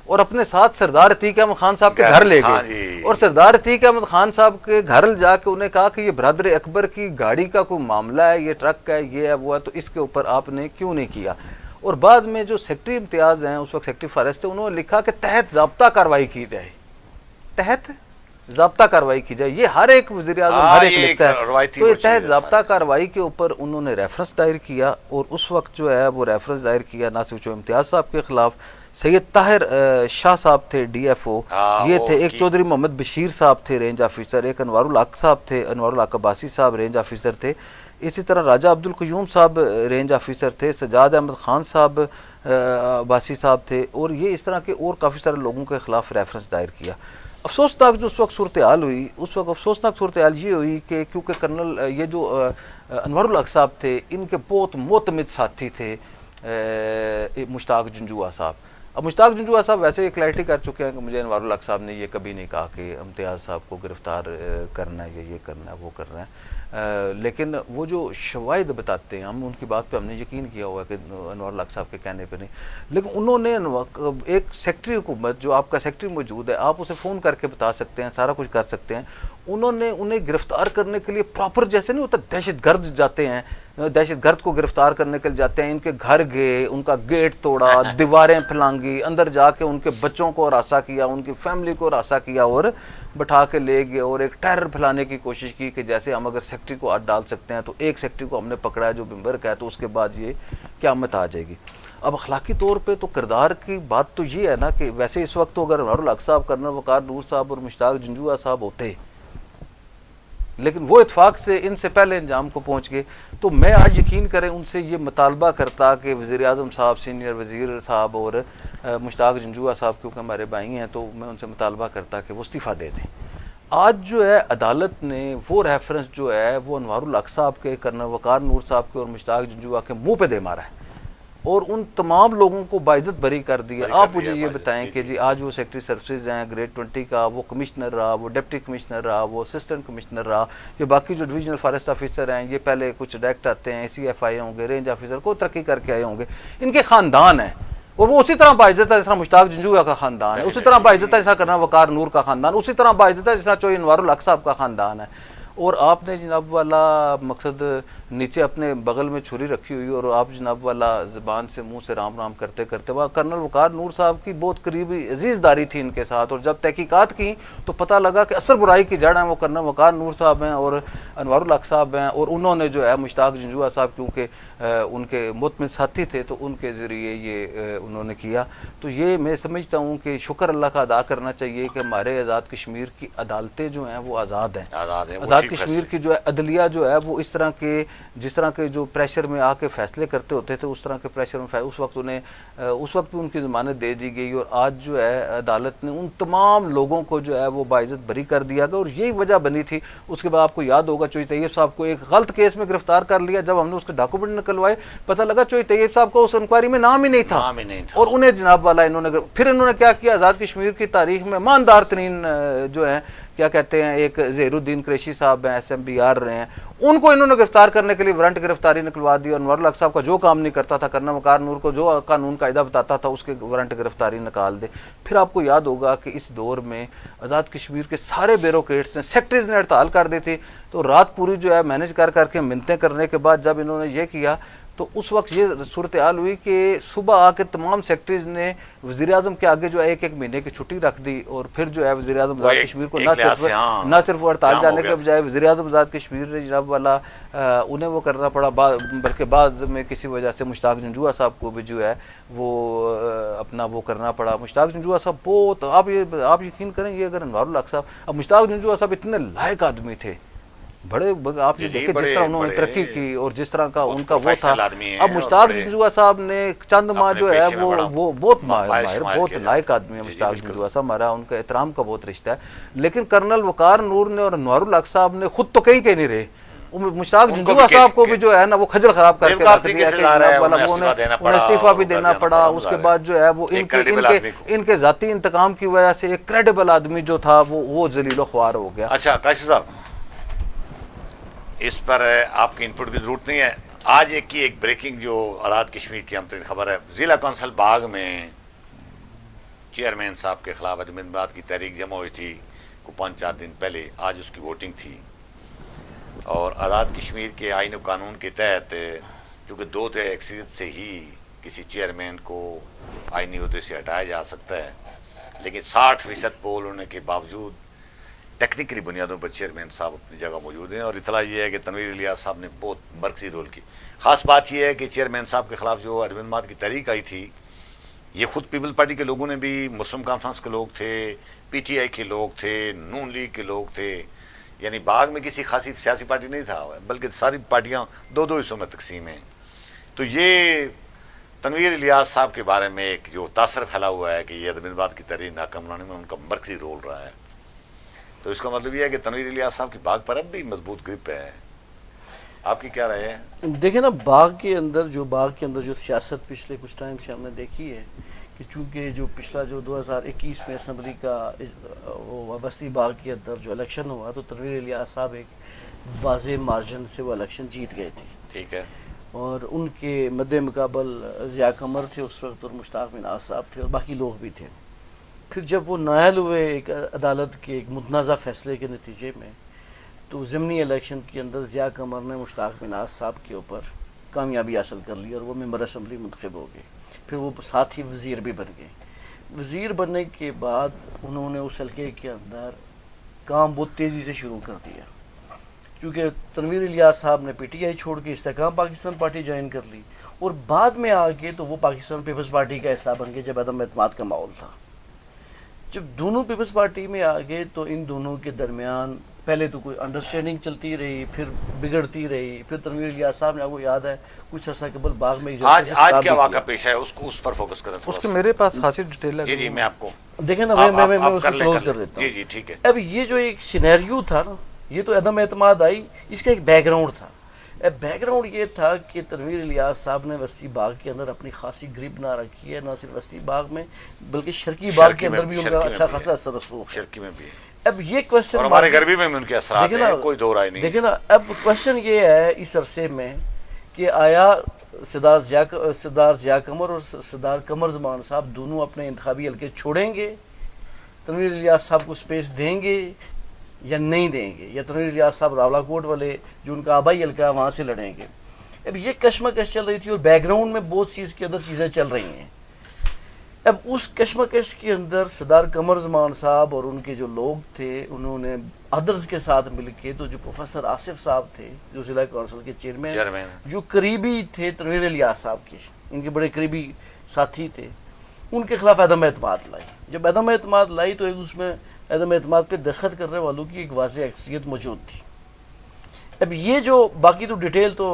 اور اپنے ساتھ سردار عتیق احمد خان صاحب کے گھر لے گئے, اور سردار عتیق احمد خان صاحب کے گھر جا کے انہیں کہا کہ یہ برادر اکبر کی گاڑی کا کوئی معاملہ ہے, یہ ٹرک ہے, یہ ہے وہ ہے, تو اس کے اوپر آپ نے کیوں نہیں کیا. اور بعد میں جو سیکٹری امتیاز ہیں اس وقت سیکٹری فارسٹ تھے, انہوں نے لکھا کہ تحت ضابطہ کارروائی کی جائے, تحت ضابطہ کارروائی کی جائے. یہ ہر ایک وزیر اعظم ہر ایک لکھتا ہے, تو یہ تحت ضابطہ کارروائی کے اوپر انہوں نے ریفرنس دائر کیا, اور اس وقت جو ہے وہ ریفرنس دائر کیا نہ صرف امتیاز صاحب کے خلاف, سید طاہر شاہ صاحب تھے ڈی ایف او, یہ تھے, ایک چودھری محمد بشیر صاحب تھے رینج آفیسر, ایک انوار الحق صاحب تھے, انوار الحق عباسی صاحب رینج آفیسر تھے, اسی طرح راجہ عبد القیوم صاحب رینج آفیسر تھے, سجاد احمد خان صاحب عباسی صاحب تھے, اور یہ اس طرح کے اور کافی سارے لوگوں کے خلاف ریفرنس دائر کیا. افسوسناک جو اس وقت صورتحال ہوئی, اس وقت افسوسناک صورتحال یہ ہوئی کہ کیونکہ کرنل یہ جو انوار الحق صاحب تھے ان کے بہت معتمد ساتھی تھے مشتاق جنجوعہ صاحب. اب مشتاق جنجوعہ صاحب ویسے یہ کلیئرٹی کر چکے ہیں کہ مجھے انوار الحق صاحب نے یہ کبھی نہیں کہا کہ امتیاز صاحب کو گرفتار کرنا ہے یا یہ کرنا ہے وہ کرنا ہے, لیکن وہ جو شواہد بتاتے ہیں ہم ان کی بات پہ ہم نے یقین کیا ہوا کہ انوار الحق صاحب کے کہنے پہ نہیں, لیکن انہوں نے ایک سیکٹری حکومت جو آپ کا سیکٹری موجود ہے, آپ اسے فون کر کے بتا سکتے ہیں, سارا کچھ کر سکتے ہیں, انہوں نے انہیں گرفتار کرنے کے لیے پراپر جیسے نہیں ہوتا دہشت گرد جاتے ہیں, دہشت گرد کو گرفتار کرنے کے لیے جاتے ہیں, ان کے گھر گئے, ان کا گیٹ توڑا, دیواریں پھلانگی, اندر جا کے ان کے بچوں کو ہراساں کیا, ان کی فیملی کو ہراساں کیا, اور بٹھا کے لے گئے, اور ایک ٹیرر پھیلانے کی کوشش کی کہ جیسے ہم اگر سیکٹری کو ہاتھ ڈال سکتے ہیں تو ایک سیکٹری کو ہم نے پکڑا ہے جو بمبر کا ہے, تو اس کے بعد یہ قیامت آ جائے گی. اب اخلاقی طور پہ تو کردار کی بات تو یہ ہے نا کہ ویسے اس وقت تو اگر انوار الحق صاحب، کرنل وقار نور صاحب اور مشتاق جنجوعہ صاحب ہوتے، لیکن وہ اتفاق سے ان سے پہلے انجام کو پہنچ گئے، تو میں آج یقین کریں ان سے یہ مطالبہ کرتا کہ وزیر اعظم صاحب، سینئر وزیر صاحب اور مشتاق جنجوعہ صاحب کیونکہ ہمارے بھائی ہیں، تو میں ان سے مطالبہ کرتا کہ وہ استعفیٰ دے دیں۔ آج جو ہے عدالت نے وہ ریفرنس جو ہے وہ انوار الحق صاحب کے، کرنل وقار نور صاحب کے اور مشتاق جنجوعہ کے منہ پہ دے مارا ہے اور ان تمام لوگوں کو باعزت بری کر دیا۔ آپ مجھے یہ بتائیں کہ جی آج وہ سیکٹری سروسز ہیں گریڈ 20 کا، وہ کمشنر رہا، وہ ڈپٹی کمشنر رہا، وہ اسسٹنٹ کمشنر رہا، یہ باقی جو ڈویژنل فارسٹ آفیسر ہیں، یہ پہلے کچھ ڈائریکٹ آتے ہیں، سی ایف آئی ہوں گے، رینج آفیسر کو ترقی کر کے آئے ہوں گے، ان کے خاندان ہیں اور وہ اسی طرح باعزت ہے جس طرح مشتاق جنجوعہ کا خاندان ہے، اسی طرح باعزت ہے جس طرح کرنل وقار نور کا خاندان، اسی طرح باعزت ہے جس طرح چوہی انوار الحق صاحب کا خاندان ہے۔ اور آپ نے جناب والا مقصد نیچے اپنے بغل میں چھری رکھی ہوئی اور آپ جناب والا زبان سے منہ سے رام رام کرتے کرتے، وہاں کرنل وقار نور صاحب کی بہت قریبی عزیز داری تھی ان کے ساتھ، اور جب تحقیقات کی تو پتہ لگا کہ اصل برائی کی جڑ ہیں وہ کرنل وقار نور صاحب ہیں اور انوار الحق صاحب ہیں، اور انہوں نے جو ہے مشتاق جنجوعہ صاحب کیونکہ ان کے مطمئن ساتھی تھے تو ان کے ذریعے یہ انہوں نے کیا۔ تو یہ میں سمجھتا ہوں کہ شکر اللہ کا ادا کرنا چاہیے کہ ہمارے آزاد کشمیر کی عدالتیں جو ہیں وہ آزاد ہیں، آزاد کشمیر کی جو ہے عدلیہ جو ہے وہ اس طرح کے، جس طرح کے جو پریشر میں آ کے فیصلے کرتے ہوتے تھے اس طرح کے پریشر میں اس وقت انہیں اس وقت بھی ان کی ضمانت دے دی گئی، اور آج جو ہے عدالت نے ان تمام لوگوں کو جو ہے وہ باعزت بری کر دیا گیا، اور یہی وجہ بنی تھی۔ اس کے بعد آپ کو یاد ہوگا چوہی طیب صاحب کو ایک غلط کیس میں گرفتار کر لیا، جب ہم نے اس کے ڈاکومنٹ نکلوائے پتہ لگا چوہی طیب صاحب کو اس انکوائری میں نام ہی نہیں تھا، اور انہیں جناب والا پھر انہوں نے کیا کیا، آزاد کشمیر کی تاریخ میں ماندار ترین جو ہیں کیا کہتے ہیں، ایک ظہیر الدین قریشی صاحب ہیں SMBR رہے ہیں، ان کو انہوں نے گرفتار کرنے کے لیے وارنٹ گرفتاری نکلوا دی، اور انوار الحق صاحب کا جو کام نہیں کرتا تھا، کرنل وقار نور کو جو قانون قاعدہ بتاتا تھا اس کے وارنٹ گرفتاری نکال دے۔ پھر آپ کو یاد ہوگا کہ اس دور میں آزاد کشمیر کے سارے بیوروکریٹس نے، سیکٹریز نے ہڑتال کر دی تھی، تو رات پوری جو ہے مینج کر کے منتیں کرنے کے بعد جب انہوں نے یہ کیا تو اس وقت یہ صورتحال ہوئی کہ صبح آ کے تمام سیکٹریز نے وزیر اعظم کے آگے جو ہے ایک مہینے کی چھٹی رکھ دی، اور پھر جو ہے وزیر اعظم آزاد کشمیر کو نہ صرف ہڑتال جانے کے بجائے وزیر اعظم آزاد کشمیر نے جناب والا انہیں وہ کرنا پڑا، بلکہ بعد میں کسی وجہ سے مشتاق جنجوعہ صاحب کو بھی جو ہے وہ اپنا وہ کرنا پڑا۔ مشتاق جنجوعہ صاحب بہت، آپ یقین کریں یہ اگر انوار الحق صاحب، اب مشتاق جنجوعہ صاحب اتنے لائق آدمی تھے، بڑے آپ نے دیکھے جس طرح انہوں نے ترقی کی اور جس طرح کا ان کا وہ تھا۔ اب مشتاق جنجوعہ صاحب نے چند ماہ جو ہے وہ بہت ماہر، بہت لائق آدمی ہے مشتاق جنجوعہ صاحب، ہمارا ان کا احترام کا بہت رشتہ ہے، لیکن کرنل وقار نور نے اور انوار الحق صاحب نے خود تو کہیں نہیں رہے، مشتاق جنجوعہ صاحب کو بھی جو ہے نا وہ خجل خراب کر کے رکھ دیا کہ انہیں استعفیٰ بھی دینا پڑا۔ اس کے بعد جو ہے وہ ان کے ذاتی انتقام کی وجہ سے ایک کریڈیبل آدمی جو تھا وہ ذلیل و خوار ہو گیا۔ اچھا کاشف صاحب، اس پر آپ کی انپٹ کی ضرورت نہیں ہے۔ آج ایک بریکنگ جو آزاد کشمیر کی ہم خبر ہے، ضلع کونسل باغ میں چیئرمین صاحب کے خلاف عدم انضباط کی تحریک جمع ہوئی تھی کو 5-4 دن پہلے، آج اس کی ووٹنگ تھی، اور آزاد کشمیر کے آئین و قانون کے تحت چونکہ 2/3 اکثریت سے ہی کسی چیئرمین کو آئینی عہدے سے ہٹایا جا سکتا ہے، لیکن 60% پول ہونے کے باوجود ٹیکنیکلی بنیادوں پر چیئرمین صاحب اپنی جگہ موجود ہیں، اور اطلاع یہ ہے کہ تنویر الیاس صاحب نے بہت مرکزی رول کی۔ خاص بات یہ ہے کہ چیئرمین صاحب کے خلاف جو عدم انضباط کی تحریک آئی تھی، یہ خود پیپل پارٹی کے لوگوں نے بھی، مسلم کانفرنس کے لوگ تھے، PTI کے لوگ تھے، نون لیگ کے لوگ تھے، یعنی باغ میں کسی خاصی سیاسی پارٹی نہیں تھا، بلکہ ساری پارٹیاں 2 حصوں میں تقسیم ہیں۔ تو یہ تنویر الیاس صاحب کے بارے میں ایک جو تاثر پھیلا ہوا ہے کہ یہ عدم انضباط کی تحریک ناکام بنانے میں ان کا مرکزی رول رہا ہے، تو اس کا مطلب یہ ہے کہ تنویر الیاس صاحب کی باغ پر اب بھی مضبوط گرپ ہے۔ آپ کی کیا رائے ہے؟ دیکھیں نا، باغ کے اندر جو سیاست پچھلے کچھ ٹائم سے ہم نے دیکھی ہے کہ چونکہ جو پچھلا جو 2021 میں اسمبلی کا وہ بستی باغ کے اندر جو الیکشن ہوا تو تنویر الیاس صاحب ایک واضح مارجن سے وہ الیکشن جیت گئے تھے، ٹھیک ہے، اور ان کے مد مقابل ضیاء قمر تھے اس وقت، اور مشتاق مناز صاحب تھے، اور باقی لوگ بھی تھے۔ پھر جب وہ نائل ہوئے ایک عدالت کے ایک متنازع فیصلے کے نتیجے میں، تو ضمنی الیکشن کے اندر ضیاء قمر نے مشتاق مناز صاحب کے اوپر کامیابی حاصل کر لی اور وہ ممبر اسمبلی منتخب ہو گئے، پھر وہ ساتھ ہی وزیر بھی بن گئے۔ وزیر بننے کے بعد انہوں نے اس حلقے کے اندر کام بہت تیزی سے شروع کر دیا، چونکہ تنویر الیاس صاحب نے پی ٹی آئی چھوڑ کے استحکام پاکستان پارٹی جوائن کر لی، اور بعد میں آگے تو وہ پاکستان پیپلز پارٹی کا حصہ بن گئے جب عدم اعتماد کا ماحول تھا۔ جب دونوں پیپلز پارٹی میں آگے تو ان دونوں کے درمیان پہلے تو کوئی انڈرسٹینڈنگ چلتی رہی، پھر بگڑتی رہی، پھر تنویر الیاس صاحب نے، آپ کو یاد ہے کچھ عرصہ قبل باغ میں آج کیا واقعہ پیش ہے اس پر فوکس کریں اس کے میرے پاس خاصی ڈیٹیل ہے۔ جی جی میں آپ کو دیکھیں نا، میں اس کو کلوز کر دیتا ہوں۔ جی ٹھیک ہے۔ اب یہ جو ایک سینیریو تھا نا، یہ تو عدم اعتماد آئی، اس کا ایک بیک گراؤنڈ تھا۔ بیک گراؤنڈ یہ تھا کہ تنویر الیاس صاحب نے وسطی باغ کے اندر اپنی خاصی گرپ نہ رکھی ہے، نہ صرف وسطی باغ میں بلکہ شرقی باغ کے اندر بھی ان کا اچھا خاصا اثر رسوخ ہے۔ شرکی میں بھی ہے، اب یہ کوشچن، اور ہمارے غربی میں ان کے اثرات ہیں، کوئی دو رائے نہیں۔ دیکھیں نا، اب کوشچن یہ ہے اس عرصے میں کہ آیا سردار ضیاء قمر اور سردار قمر زمان صاحب دونوں اپنے انتخابی حلقے چھوڑیں گے، تنویر الیاس صاحب کو سپیس دیں گے یا نہیں دیں گے، یا تنویر الیاس صاحب راولہ کوٹ والے جو ان کا آبائی حلقہ ہے وہاں سے لڑیں گے؟ اب یہ کشمکش چل رہی تھی، اور بیک گراؤنڈ میں بہت سی اس کے اندر چیزیں چل رہی ہیں۔ اب اس کشمکش کے اندر سردار قمر زمان صاحب اور ان کے جو لوگ تھے، انہوں نے ادرز کے ساتھ مل کے، تو جو پروفیسر آصف صاحب تھے جو ضلع کونسل کے چیئرمین، جو قریبی تھے تنویر الیاس صاحب کے، ان کے بڑے قریبی ساتھی تھے، ان کے خلاف عدم اعتماد لائی۔ جب عدم اعتماد لائی تو ایک اس میں عدم اعتماد پہ دستخط کرنے والوں کی ایک واضح اکثریت موجود تھی۔ اب یہ جو باقی تو ڈیٹیل تو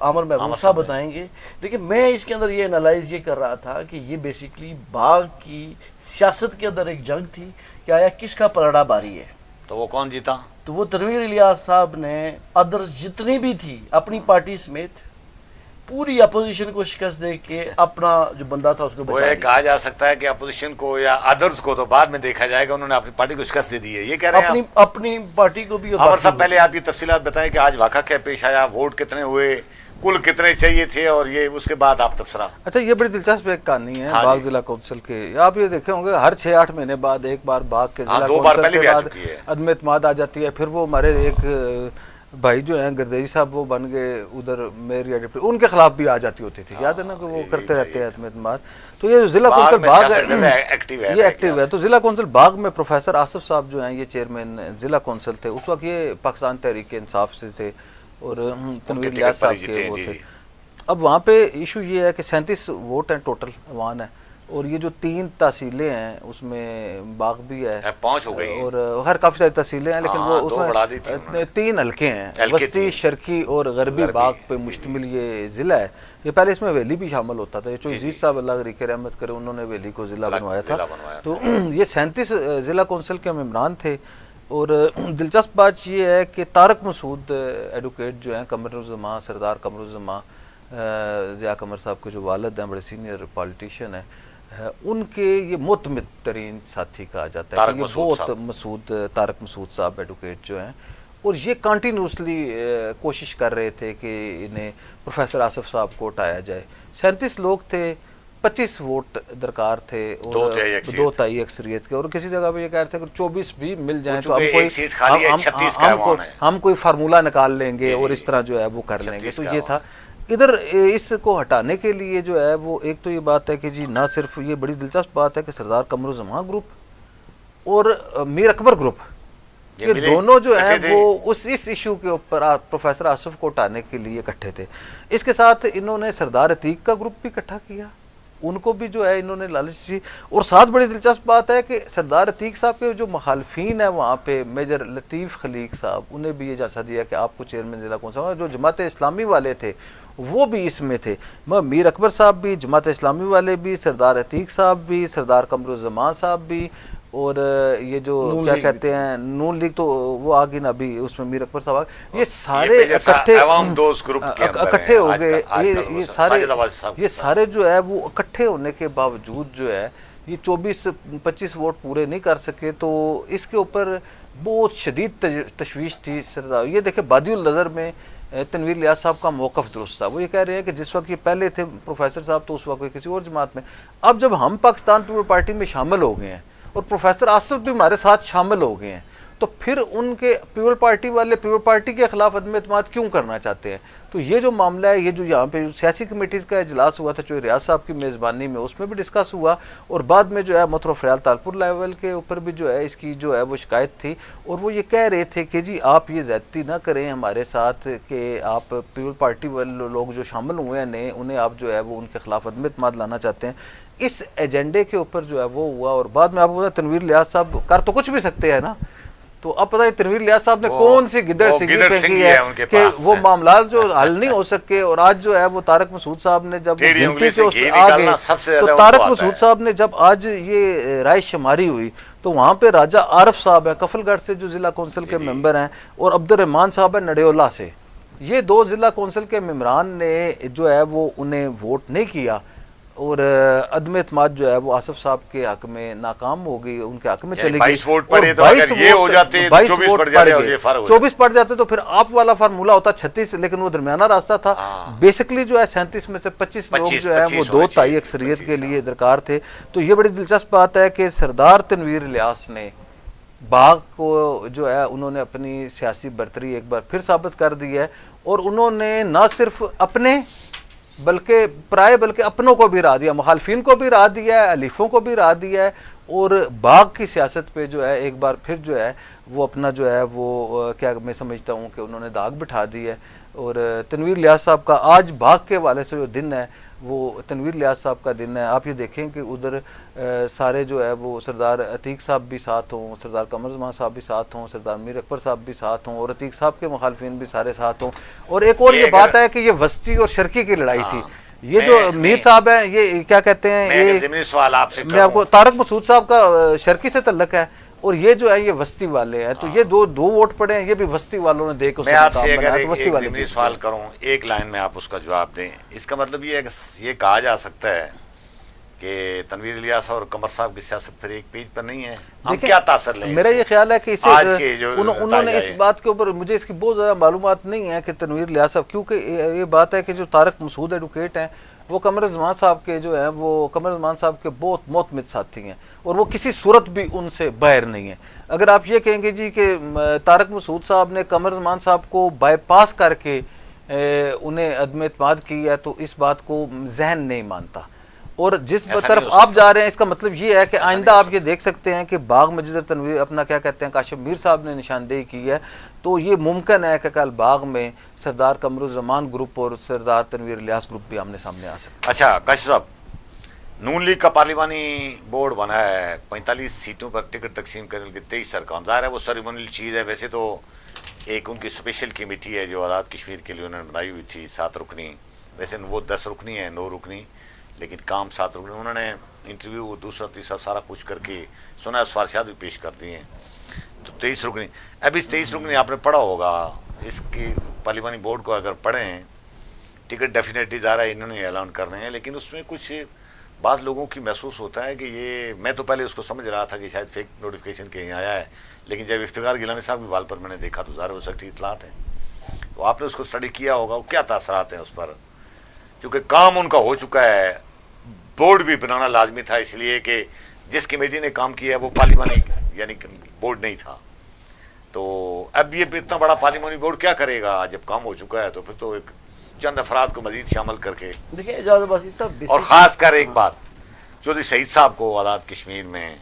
عامر محبوب صاحب بتائیں گے، لیکن میں اس کے اندر یہ انالائز یہ کر رہا تھا کہ یہ بیسیکلی باغ کی سیاست کے اندر ایک جنگ تھی کہ آیا کس کا پلڑا باری ہے۔ تو وہ کون جیتا؟ تو وہ تنویر الیاس صاحب نے ادرس جتنی بھی تھی اپنی پارٹی سمیت پوری اپوزیشن کو شکست دے کے اپنا جو بندہ تھا اس کو بچا لیا۔ کہا جا سکتا ہے کہ اپوزیشن کو یا ادرز کو تو بعد میں دیکھا جائے گا، انہوں نے اپنی پارٹی کو شکست دے دی ہے، یہ کہہ رہے ہیں اپنی پارٹی کو بھی۔ عمر صاحب پہلے آپ یہ تفصیلات بتائیں کہ آج واقعہ کیا پیش آیا، ووٹ کتنے ہوئے، کل کتنے چاہیے تھے، اور یہ اس کے بعد آپ تبصرہ۔ اچھا، یہ بڑی دلچسپ ایک کہانی ہے باغ ضلع کونسل کے۔ آپ یہ دیکھے ہوں گے ہر 6-8 مہینے بعد ایک بار باغ کے ضلع کونسل کے بعد عدم اعتماد آ جاتی ہے۔ پھر وہ ہمارے ایک بھائی جو ہیں گردیجی صاحب، وہ بن گئے ادھر میئر یا ڈپٹی، ان کے خلاف بھی آ جاتی ہوتی تھی، یاد ہے نا کہ وہ کرتے رہتے ہیں عدم اعتماد۔ تو یہ ضلع کونسل باغ ہے، یہ ایکٹیو ہے۔ تو ضلع کونسل باغ میں پروفیسر آصف صاحب جو ہیں یہ چیئرمین ضلع کونسل تھے، اس وقت یہ پاکستان تحریک انصاف سے تھے اور تنویر الیاس صاحب کے وہ تھے۔ اب وہاں پہ ایشو یہ ہے کہ 37 ووٹ ہیں ٹوٹل عوام ہے، اور یہ جو 3 تحصیلیں ہیں اس میں باغ بھی ہے، پہنچ ہو گئی، اور ہر کافی ساری تحصیلیں ہیں، لیکن وہ اس میں 3 حلقے ہیں، وسطی، شرقی اور غربی باغ پہ مشتمل یہ ضلع ہے۔ یہ پہلے اس میں حویلی بھی شامل ہوتا تھا، یہ جو عزیز صاحب اللہ غریق رحمت کرے انہوں نے حویلی کو ضلع بنوایا تھا۔ تو یہ 37 ضلع کونسل کے ممبران تھے، اور دلچسپ بات یہ ہے کہ طارق مسعود ایڈوکیٹ جو ہیں، قمر الزمان، سردار قمر الزمان ضیاء قمر صاحب کے جو والد ہیں، بڑے سینئر پالیٹیشین ہیں، ان کے یہ معتمد ترین ساتھی کہا جاتا ہے کہ یہ بہت مسعود، طارق مسعود صاحب ایڈوکیٹ جو ہیں، اور یہ کنٹینیوسلی کوشش کر رہے تھے کہ انہیں پروفیسر آصف صاحب کو ہٹایا جائے۔ 37 لوگ تھے، 25 ووٹ درکار تھے، اور 2 تہائی اکثریت کے، اور کسی جگہ پہ یہ کہہ رہے تھے کہ 24 بھی مل جائیں تو ہم کوئی فارمولہ نکال لیں گے اور اس طرح جو ہے وہ کر لیں گے۔ تو یہ تھا ادھر اس کو ہٹانے کے لیے جو ہے وہ ایک تو یہ بات ہے کہ جی نہ صرف یہ بڑی دلچسپ بات ہے کہ سردار قمر الزمان گروپ اور میر اکبر گروپ، یہ دونوں جو ہیں وہ اس ایشو کے اوپر پروفیسر آصف کو ہٹانے کے لیے اکٹھے تھے۔ اس کے ساتھ انہوں نے سردار عتیق کا گروپ بھی اکٹھا کیا، ان کو بھی جو ہے انہوں نے لالچ سی، اور ساتھ بڑی دلچسپ بات ہے کہ سردار عتیق صاحب کے جو مخالفین ہیں وہاں پہ میجر لطیف خلیق صاحب، انہیں بھی یہ جیسا دیا کہ آپ کو چیئرمین ضلع کونسل، جو جماعت اسلامی والے تھے وہ بھی اس میں تھے، میر اکبر صاحب بھی، جماعت اسلامی والے بھی، سردار عتیق صاحب بھی، سردار قمر الزمان صاحب بھی، اور یہ جو کیا کہتے ہیں نون لیگ، تو وہ آگے نا بھی اس میں میر اکبر صاحب، یہ سارے اکٹھے ہو گئے۔ یہ سارے جو ہے وہ اکٹھے ہونے کے باوجود جو ہے یہ 24-25 ووٹ پورے نہیں کر سکے، تو اس کے اوپر بہت شدید تشویش تھی سردار۔ یہ دیکھیں بادی النظر میں تنویر الیاس صاحب کا موقف درست تھا، وہ یہ کہہ رہے ہیں کہ جس وقت یہ پہلے تھے پروفیسر صاحب تو اس وقت کسی اور جماعت میں، اب جب ہم پاکستان پیپل پارٹی میں شامل ہو گئے ہیں اور پروفیسر آصف بھی ہمارے ساتھ شامل ہو گئے ہیں، تو پھر ان کے پیپل پارٹی والے پیپل پارٹی کے خلاف عدم اعتماد کیوں کرنا چاہتے ہیں؟ تو یہ جو معاملہ ہے، یہ جو یہاں پہ سیاسی کمیٹیز کا اجلاس ہوا تھا جو ریاض صاحب کی میزبانی میں، اس میں بھی ڈسکس ہوا، اور بعد میں جو ہے مترو فریال تالپور لیول کے اوپر بھی جو ہے اس کی جو ہے وہ شکایت تھی، اور وہ یہ کہہ رہے تھے کہ جی آپ یہ زیادتی نہ کریں ہمارے ساتھ کہ آپ پیپل پارٹی والے لوگ جو شامل ہوئے ہیں نئے، انہیں آپ جو ہے وہ ان کے خلاف عدم اعتماد لانا چاہتے ہیں۔ اس ایجنڈے کے اوپر جو ہے وہ ہوا، اور بعد میں آپ کو پتا تنویر الیاس صاحب کر تو کچھ بھی سکتے ہیں نا، تو اب پتہ ہے تنویر الیاس صاحب نے کون سی گدڑ سنگھی پھینکی ہے کہ وہ معاملات جو حل نہیں ہو سکے، اور آج جو ہے وہ طارق مسعود صاحب نے جب گنتی سے اس پہ آ گئے تو طارق مسعود صاحب نے جب آج یہ رائے شماری ہوئی تو وہاں پہ راجہ عارف صاحب ہیں کفل گڑھ سے جو ضلع کونسل کے ممبر ہیں، اور عبد الرحمان صاحب ہیں نڈیولہ سے، یہ دو ضلع کونسل کے ممبران نے جو ہے وہ انہیں ووٹ نہیں کیا، اور عدم اعتماد جو ہے وہ آصف صاحب کے حق میں ناکام ہو گئی، ان کے حق میں چلی گئی۔ 22 ووٹ پڑے تو اگر یہ ہو جاتے 24 پڑ جاتے اور یہ فرق ہو 24 پڑ جاتے تو پھر آپ والا فارمولا ہوتا 36، لیکن وہ درمیانہ راستہ تھا۔ بیسکلی جو ہے 37 میں سے 25 لوگ جو ہے وہ 2 تائی اکثریت کے لیے درکار تھے۔ تو یہ بڑی دلچسپ بات ہے کہ سردار تنویر الیاس نے باغ کو جو ہے انہوں نے اپنی سیاسی برتری ایک بار پھر ثابت کر دی ہے، اور انہوں نے نہ صرف اپنے بلکہ پرائے بلکہ اپنوں کو بھی راہ دیا، مخالفین کو بھی راہ دیا ہے، حلیفوں کو بھی راہ دیا ہے، اور باغ کی سیاست پہ جو ہے ایک بار پھر جو ہے وہ اپنا جو ہے وہ کیا میں سمجھتا ہوں کہ انہوں نے داغ بٹھا دی ہے۔ اور تنویر الیاس صاحب کا آج باغ کے حوالے سے جو دن ہے وہ تنویر الیاس صاحب کا دن ہے۔ آپ یہ دیکھیں کہ ادھر سارے جو ہے وہ سردار عتیق صاحب بھی ساتھ ہوں، سردار قمر زمان صاحب بھی ساتھ ہوں، سردار میر اکبر صاحب بھی ساتھ ہوں، اور عتیق صاحب کے مخالفین بھی سارے ساتھ ہوں۔ اور ایک اور یہ بات ہے کہ یہ وسطی اور شرقی کی لڑائی تھی۔ یہ جو میر صاحب ہیں یہ کیا کہتے ہیں، یہ سوال آپ سے میں آپ کو طارق مسعود صاحب کا شرقی سے تعلق ہے، اور یہ جو ہے یہ وسطی والے ہیں، تو یہ دو ووٹ پڑے ہیں، یہ بھی وسطی والوں نے دے کے میں آپ سے اگر ایک ضمنی سوال کروں ایک لائن میں آپ اس کا جواب دیں، اس کا مطلب یہ ہے کہ یہ کہا جا سکتا ہے کہ تنویر الیاس اور قمر صاحب کی سیاست پھر ایک پیج پر نہیں ہے، ہم کیا تاثر لیں؟ میرا یہ خیال ہے کہ انہوں نے اس اس بات کے اوپر مجھے اس کی بہت زیادہ معلومات نہیں ہے کہ تنویر الیاس صاحب، کیونکہ یہ بات ہے کہ جو طارق مسعود ایڈوکیٹ ہیں وہ قمر زمان صاحب کے جو ہیں وہ قمر زمان صاحب کے بہت معتمد ساتھی ہیں، اور وہ کسی صورت بھی ان سے باہر نہیں ہیں۔ اگر آپ یہ کہیں گے جی کہ طارق مسعود صاحب نے قمر زمان صاحب کو بائی پاس کر کے انہیں عدم اعتماد کی ہے تو اس بات کو ذہن نہیں مانتا، اور جس طرف آپ جا رہے ہیں اس کا مطلب یہ ہے کہ آئندہ آپ یہ دیکھ سکتے ہیں کہ باغ میں جدھر تنویر اپنا کیا کہتے ہیں کاشف میر صاحب نے نشاندہی کی ہے، تو یہ ممکن ہے کہ کل باغ میں سردار قمر الزمان گروپ اور سردار تنویر الیاس گروپ بھی آمنے سامنے آ سکتے۔ اچھا کاشف صاحب، نون لیگ کا پارلیمانی بورڈ بنا ہے، 45 سیٹوں پر ٹکٹ تقسیم کرنے کے 23 ارکان، ظاہر ہے وہ سیریمونیل چیز ہے، ویسے تو ایک ان کی اسپیشل کمیٹی ہے جو آزاد کشمیر کے لیے انہوں نے بنائی ہوئی تھی 7 رکنی، ویسے وہ 10 رکنی ہے 9 رکنی، لیکن کام 7 رکنی، انہوں نے انٹرویو دوسرا تیسرا سارا کچھ کر کے سنا سفارشات بھی پیش کر دی ہیں، تو 23 رکنی۔ اب اس 23 رکنی آپ نے پڑھا ہوگا، اس کی پارلیمانی بورڈ کو اگر پڑھیں ٹکٹ ڈیفینیٹلی ظاہر ہے انہوں نے اعلان کرنے ہیں، لیکن اس میں کچھ بعض لوگوں کی محسوس ہوتا ہے کہ یہ، میں تو پہلے اس کو سمجھ رہا تھا کہ شاید فیک نوٹیفیکیشن کہیں آیا ہے، لیکن جب افتخار گیلانی صاحب کی وال پر میں نے دیکھا تو ظاہر وہ سچی اطلاعات ہیں، تو آپ نے اس کو اسٹڈی کیا ہوگا، وہ کیا تاثرات ہیں اس پر؟ کیونکہ کام ان کا ہو چکا ہے، بورڈ بھی بنانا لازمی تھا، اس لیے کہ جس کمیٹی نے کام کیا ہے وہ پارلیمانی یعنی بورڈ نہیں تھا، تو اب یہ اتنا بڑا پارلیمانی بورڈ کیا کرے گا جب کام ہو چکا ہے؟ تو پھر تو ایک چند افراد کو مزید شامل کر کے، دیکھیں اجازت باسی صاحب، اور خاص کر ایک بات چودھری شہید صاحب کو آزاد کشمیر میں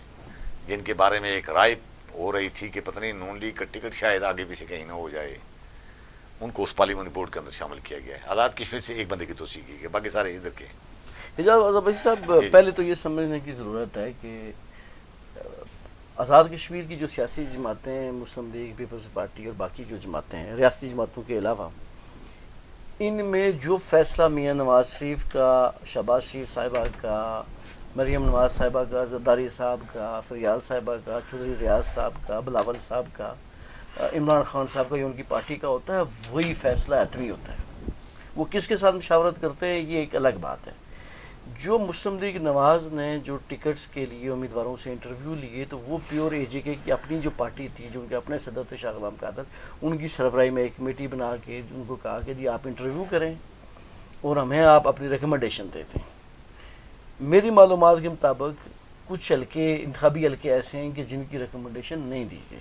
جن کے بارے میں ایک رائے ہو رہی تھی کہ پتہ نہیں نون لیگ کا ٹکٹ شاید آگے پیچھے کہیں نہ ہو جائے، ان کو اس پارلیمانی بورڈ کے اندر شامل کیا گیا ہے۔ آزاد کشمیر سے ایک بندے کی توثیق کی گئی، باقی سارے ادھر کے۔ اجازت باسی صاحب، پہلے تو یہ سمجھنے کی ضرورت ہے کہ آزاد کشمیر کی جو سیاسی جماعتیں ہیں، مسلم لیگ، پیپلز پارٹی اور باقی جو جماعتیں ہیں ریاستی جماعتوں کے علاوہ، ان میں جو فیصلہ میاں نواز شریف کا، شہباز شریف صاحبہ کا، مریم نواز صاحبہ کا، زرداری صاحب کا، فریال صاحبہ کا، چودھری ریاض صاحب کا، بلاول صاحب کا، عمران خان صاحب کا، یہ ان کی پارٹی کا ہوتا ہے، وہی فیصلہ حتمی ہوتا ہے۔ وہ کس کے ساتھ مشاورت کرتے ہیں یہ ایک الگ بات ہے۔ جو مسلم لیگ نواز نے جو ٹکٹس کے لیے امیدواروں سے انٹرویو لیے تو وہ پیور اے جے کے کی اپنی جو پارٹی تھی، جو ان کے اپنے صدر تھے شاہ غلام قادر، ان کی سربراہی میں ایک کمیٹی بنا کے ان کو کہا کہ جی آپ انٹرویو کریں اور ہمیں آپ اپنی ریکمنڈیشن دیتے ہیں۔ میری معلومات کے مطابق کچھ حلقے، انتخابی حلقے ایسے ہیں کہ جن کی ریکمنڈیشن نہیں دی گئی،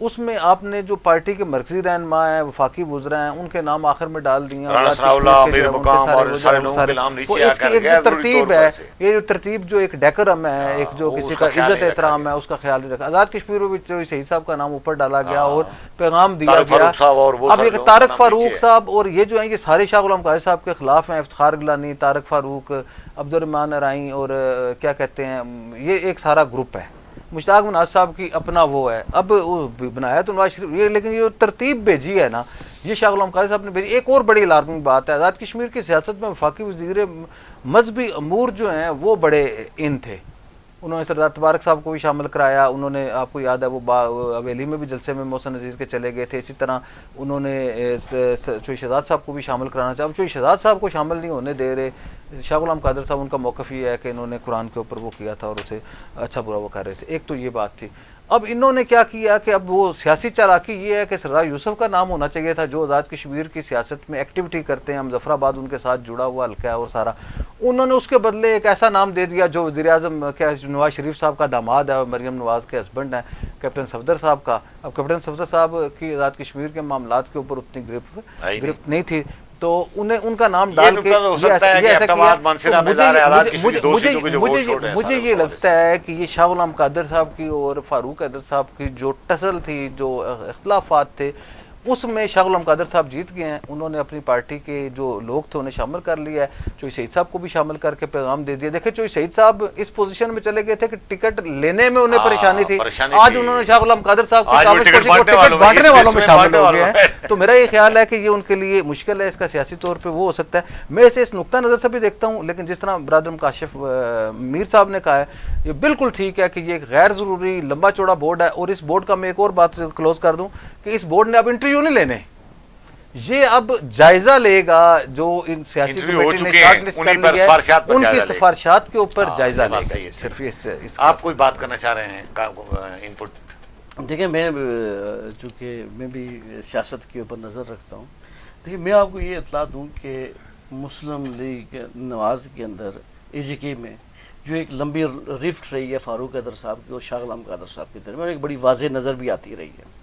اس میں آپ نے جو پارٹی کے مرکزی رہنما ہیں وفاقی وزراء ہیں ان کے نام آخر میں ڈال دیے رانا ثناء اللہ امیر مقام اور سارے لوگوں کے نام نیچے آ کر غیر ضروری ترتیب طور ہے پر سے یہ جو ترتیب جو ایک ڈیکورم ہے ایک جو وہ کسی اس کا کا خیال عزت نہیں احترام رکھا ہے اس کا خیال نہیں رکھا آزاد کشمیر میں چوہدری شہید صاحب کا نام اوپر ڈالا گیا اور ہاں۔ پیغام دیا طارق گیا فاروق صاحب اور وہ اب سارے یہ لوگوں کا طارق نام فاروق نیچے ہے۔ صاحب اور یہ جو ہیں یہ سارے شاہ غلام قادر صاحب کے خلاف ہیں افتخار گیلانی طارق فاروق عبد الرحمان ارائیں اور کیا کہتے ہیں یہ ایک سارا گروپ ہے مشتاق مناز صاحب کی اپنا وہ ہے اب بنایا تو نواز شریف یہ لیکن یہ ترتیب بھیجی ہے نا یہ شاہ غلام قادر صاحب نے بھیجی ایک اور بڑی الارمنگ بات ہے آزاد کشمیر کی سیاست میں وفاقی وزیر مذہبی امور جو ہیں وہ بڑے ان تھے انہوں نے سردار تبارک صاحب کو بھی شامل کرایا انہوں نے آپ کو یاد ہے وہ حویلی میں بھی جلسے میں محسن عزیز کے چلے گئے تھے اسی طرح انہوں نے چوئی شہزاد صاحب کو بھی شامل کرانا چاہا اب چوئی شہزاد صاحب کو شامل نہیں ہونے دے رہے شاہ غلام قادر صاحب ان کا موقف یہ ہے کہ انہوں نے قرآن کے اوپر وہ کیا تھا اور اسے اچھا برا وہ کر رہے تھے ایک تو یہ بات تھی اب انہوں نے کیا کیا کہ اب وہ سیاسی چالاکی یہ ہے کہ سردار یوسف کا نام ہونا چاہیے تھا جو آزاد کشمیر کی سیاست میں ایکٹیویٹی کرتے ہیں مظفر آباد ان کے ساتھ جڑا ہوا حلقہ ہے اور سارا انہوں نے اس کے بدلے ایک ایسا نام دے دیا جو وزیر اعظم کیا نواز شریف صاحب کا داماد ہے اور مریم نواز کے ہسبینڈ ہیں کیپٹن صفدر صاحب کا اب کیپٹن صفدر صاحب کی آزاد کشمیر کے معاملات کے اوپر اتنی گرفت نہیں تھی تو انہیں ان کا نام ڈال کے مجھے یہ لگتا ہے کہ یہ شاہ غلام قادر صاحب کی اور فاروق حیدر صاحب کی جو ٹسل تھی جو اختلافات تھے اس میں شاہ غلام قادر صاحب جیت گئے ہیں انہوں نے اپنی پارٹی کے جو لوگ تھے انہیں شامل کر لیا ہے چوئی شہید صاحب کو بھی شامل کر کے پیغام دے دیا دیکھیں چوئی شہید صاحب اس پوزیشن میں چلے گئے تھے کہ ٹکٹ لینے میں انہیں پریشانی تھی آج انہوں نے شاہ غلام قادر صاحب کی ٹکٹ بانٹنے والوں میں شامل ہو گئے ہیں تو میرا یہ خیال ہے کہ یہ ان کے لیے مشکل ہے اس کا سیاسی طور پہ وہ ہو سکتا ہے میں اسے اس نقطہ نظر سے بھی دیکھتا ہوں لیکن جس طرح برادر کاشف میر صاحب نے کہا ہے یہ بالکل ٹھیک ہے کہ یہ ایک غیر ضروری لمبا چوڑا بورڈ ہے اور اس بورڈ کا میں ایک اور بات کلوز کر دوں کہ اس بورڈ نے اب انٹرویو نہیں لینے یہ اب جائزہ لے گا جو ان سیاسی کمیٹی نے شارٹ لسٹ کر لی ہے ان کی سفارشات کے اوپر جائزہ لے گا صرف اس آپ کوئی بات کرنا چاہ رہے ہیں ان پٹ دیکھیں میں چونکہ میں بھی سیاست کے اوپر نظر رکھتا ہوں دیکھیں میں آپ کو یہ اطلاع دوں کہ مسلم لیگ نواز کے اندر اے جے کے میں جو ایک لمبی رفٹ رہی ہے فاروق حیدر صاحب کی اور شاہ غلام قادر صاحب کے درمیان ایک بڑی واضح نظر بھی آتی رہی ہے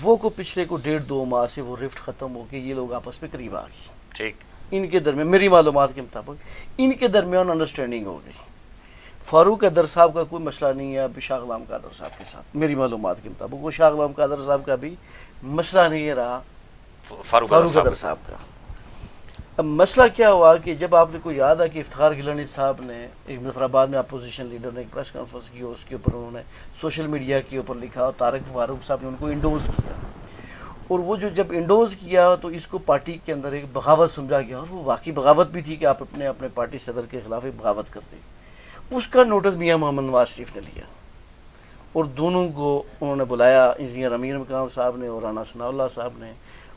وہ کو پچھلے کو 1.5-2 ماہ سے وہ رفٹ ختم ہو کے یہ لوگ آپس میں قریب آ گئی ٹھیک ان کے درمیان میری معلومات کے مطابق ان کے درمیان انڈرسٹینڈنگ ہو گئی فاروق حیدر صاحب کا کوئی مسئلہ نہیں ہے ابھی شاہ غلام قادر صاحب کے ساتھ میری معلومات کے مطابق وہ شاہ غلام قادر صاحب کا بھی مسئلہ نہیں رہا فاروق حیدر صاحب کا اب مسئلہ کیا ہوا کہ جب آپ نے کو یاد ہے کہ افتخار گیلانی صاحب نے ایک مظفر آباد میں اپوزیشن لیڈر نے ایک پریس کانفرنس کی اس کے اوپر انہوں نے سوشل میڈیا کے اوپر لکھا اور طارق فاروق صاحب نے ان کو انڈوز کیا اور وہ جو جب انڈوز کیا تو اس کو پارٹی کے اندر ایک بغاوت سمجھا گیا اور وہ واقعی بغاوت بھی تھی کہ آپ اپنے پارٹی صدر کے خلاف ایک بغاوت کرتے اس کا نوٹس میاں محمد نواز شریف نے لیا اور دونوں کو انہوں نے بلایا انجینئر امیر مقام صاحب نے اور رانا ثناء اللہ صاحب نے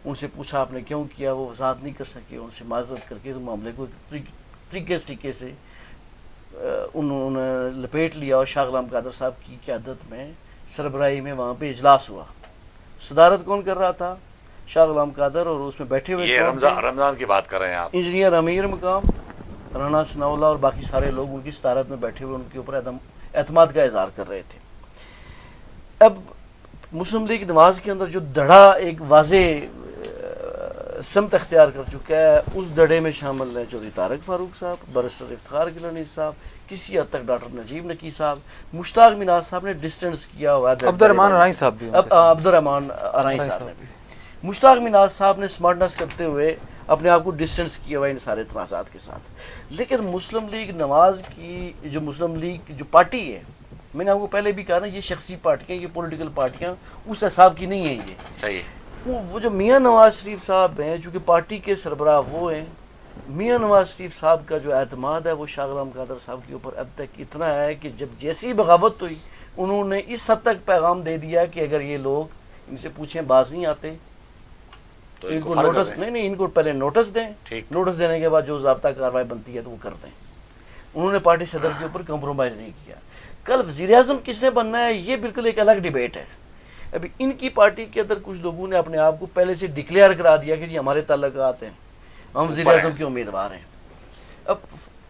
ان سے پوچھا آپ نے کیوں کیا وہ وضاحت نہیں کر سکے ان سے معذرت کر کے تو معاملے کو طریقے سے انہوں نے لپیٹ لیا اور شاہ غلام قادر صاحب کی قیادت میں سربراہی میں وہاں پہ اجلاس ہوا صدارت کون کر رہا تھا شاہ غلام قادر اور اس میں بیٹھے ہوئے یہ رمضان کی بات کر رہے ہیں آپ انجینئر امیر مقام رانا ثناء اللہ اور باقی سارے لوگ ان کی صدارت میں بیٹھے ہوئے ان کے اوپر اعتماد کا اظہار کر رہے تھے اب مسلم لیگ نواز کے اندر جو دڑا ایک واضح سمت اختیار کر چکا ہے اس دڑے میں شامل ہے چودھری طارق فاروق صاحب برسٹر افتخار گیلانی صاحب کسی حد تک ڈاکٹر نجیب نقی صاحب مشتاق مناز صاحب نے ڈسٹینس کیا ہوا ہے عبد الرحمان ارائیں صاحب بھی عبد الرحمان ارائیں صاحب نے بھی مشتاق مناز صاحب نے سمارٹنس کرتے ہوئے اپنے آپ کو ڈسٹینس کیا ہوا ان سارے تنازعات کے ساتھ لیکن مسلم لیگ نواز کی جو مسلم لیگ جو پارٹی ہے میں نے آپ کو پہلے بھی کہا نا یہ شخصی پارٹیاں یہ پولیٹیکل پارٹیاں اس حساب کی نہیں ہیں یہ صحیح وہ جو میاں نواز شریف صاحب ہیں چونکہ پارٹی کے سربراہ وہ ہیں میاں نواز شریف صاحب کا جو اعتماد ہے وہ شاہ غلام قادر صاحب کے اوپر اب تک اتنا ہے کہ جب جیسی بغاوت ہوئی انہوں نے اس حد تک پیغام دے دیا کہ اگر یہ لوگ ان سے پوچھیں باز نہیں آتے تو ان کو نوٹس نہیں ان کو پہلے نوٹس دیں نوٹس دینے کے بعد جو ضابطہ کارروائی بنتی ہے تو وہ کر دیں انہوں نے پارٹی صدر کے اوپر کمپرومائز نہیں کیا کل وزیر اعظم کس نے بننا ہے یہ بالکل ایک الگ ڈیبیٹ ہے ابھی ان کی پارٹی کے اندر کچھ لوگوں نے اپنے آپ کو پہلے سے ڈکلیئر کرا دیا کہ جی ہمارے تعلقات ہیں ہم وزیر اعظم کے امیدوار ہیں اب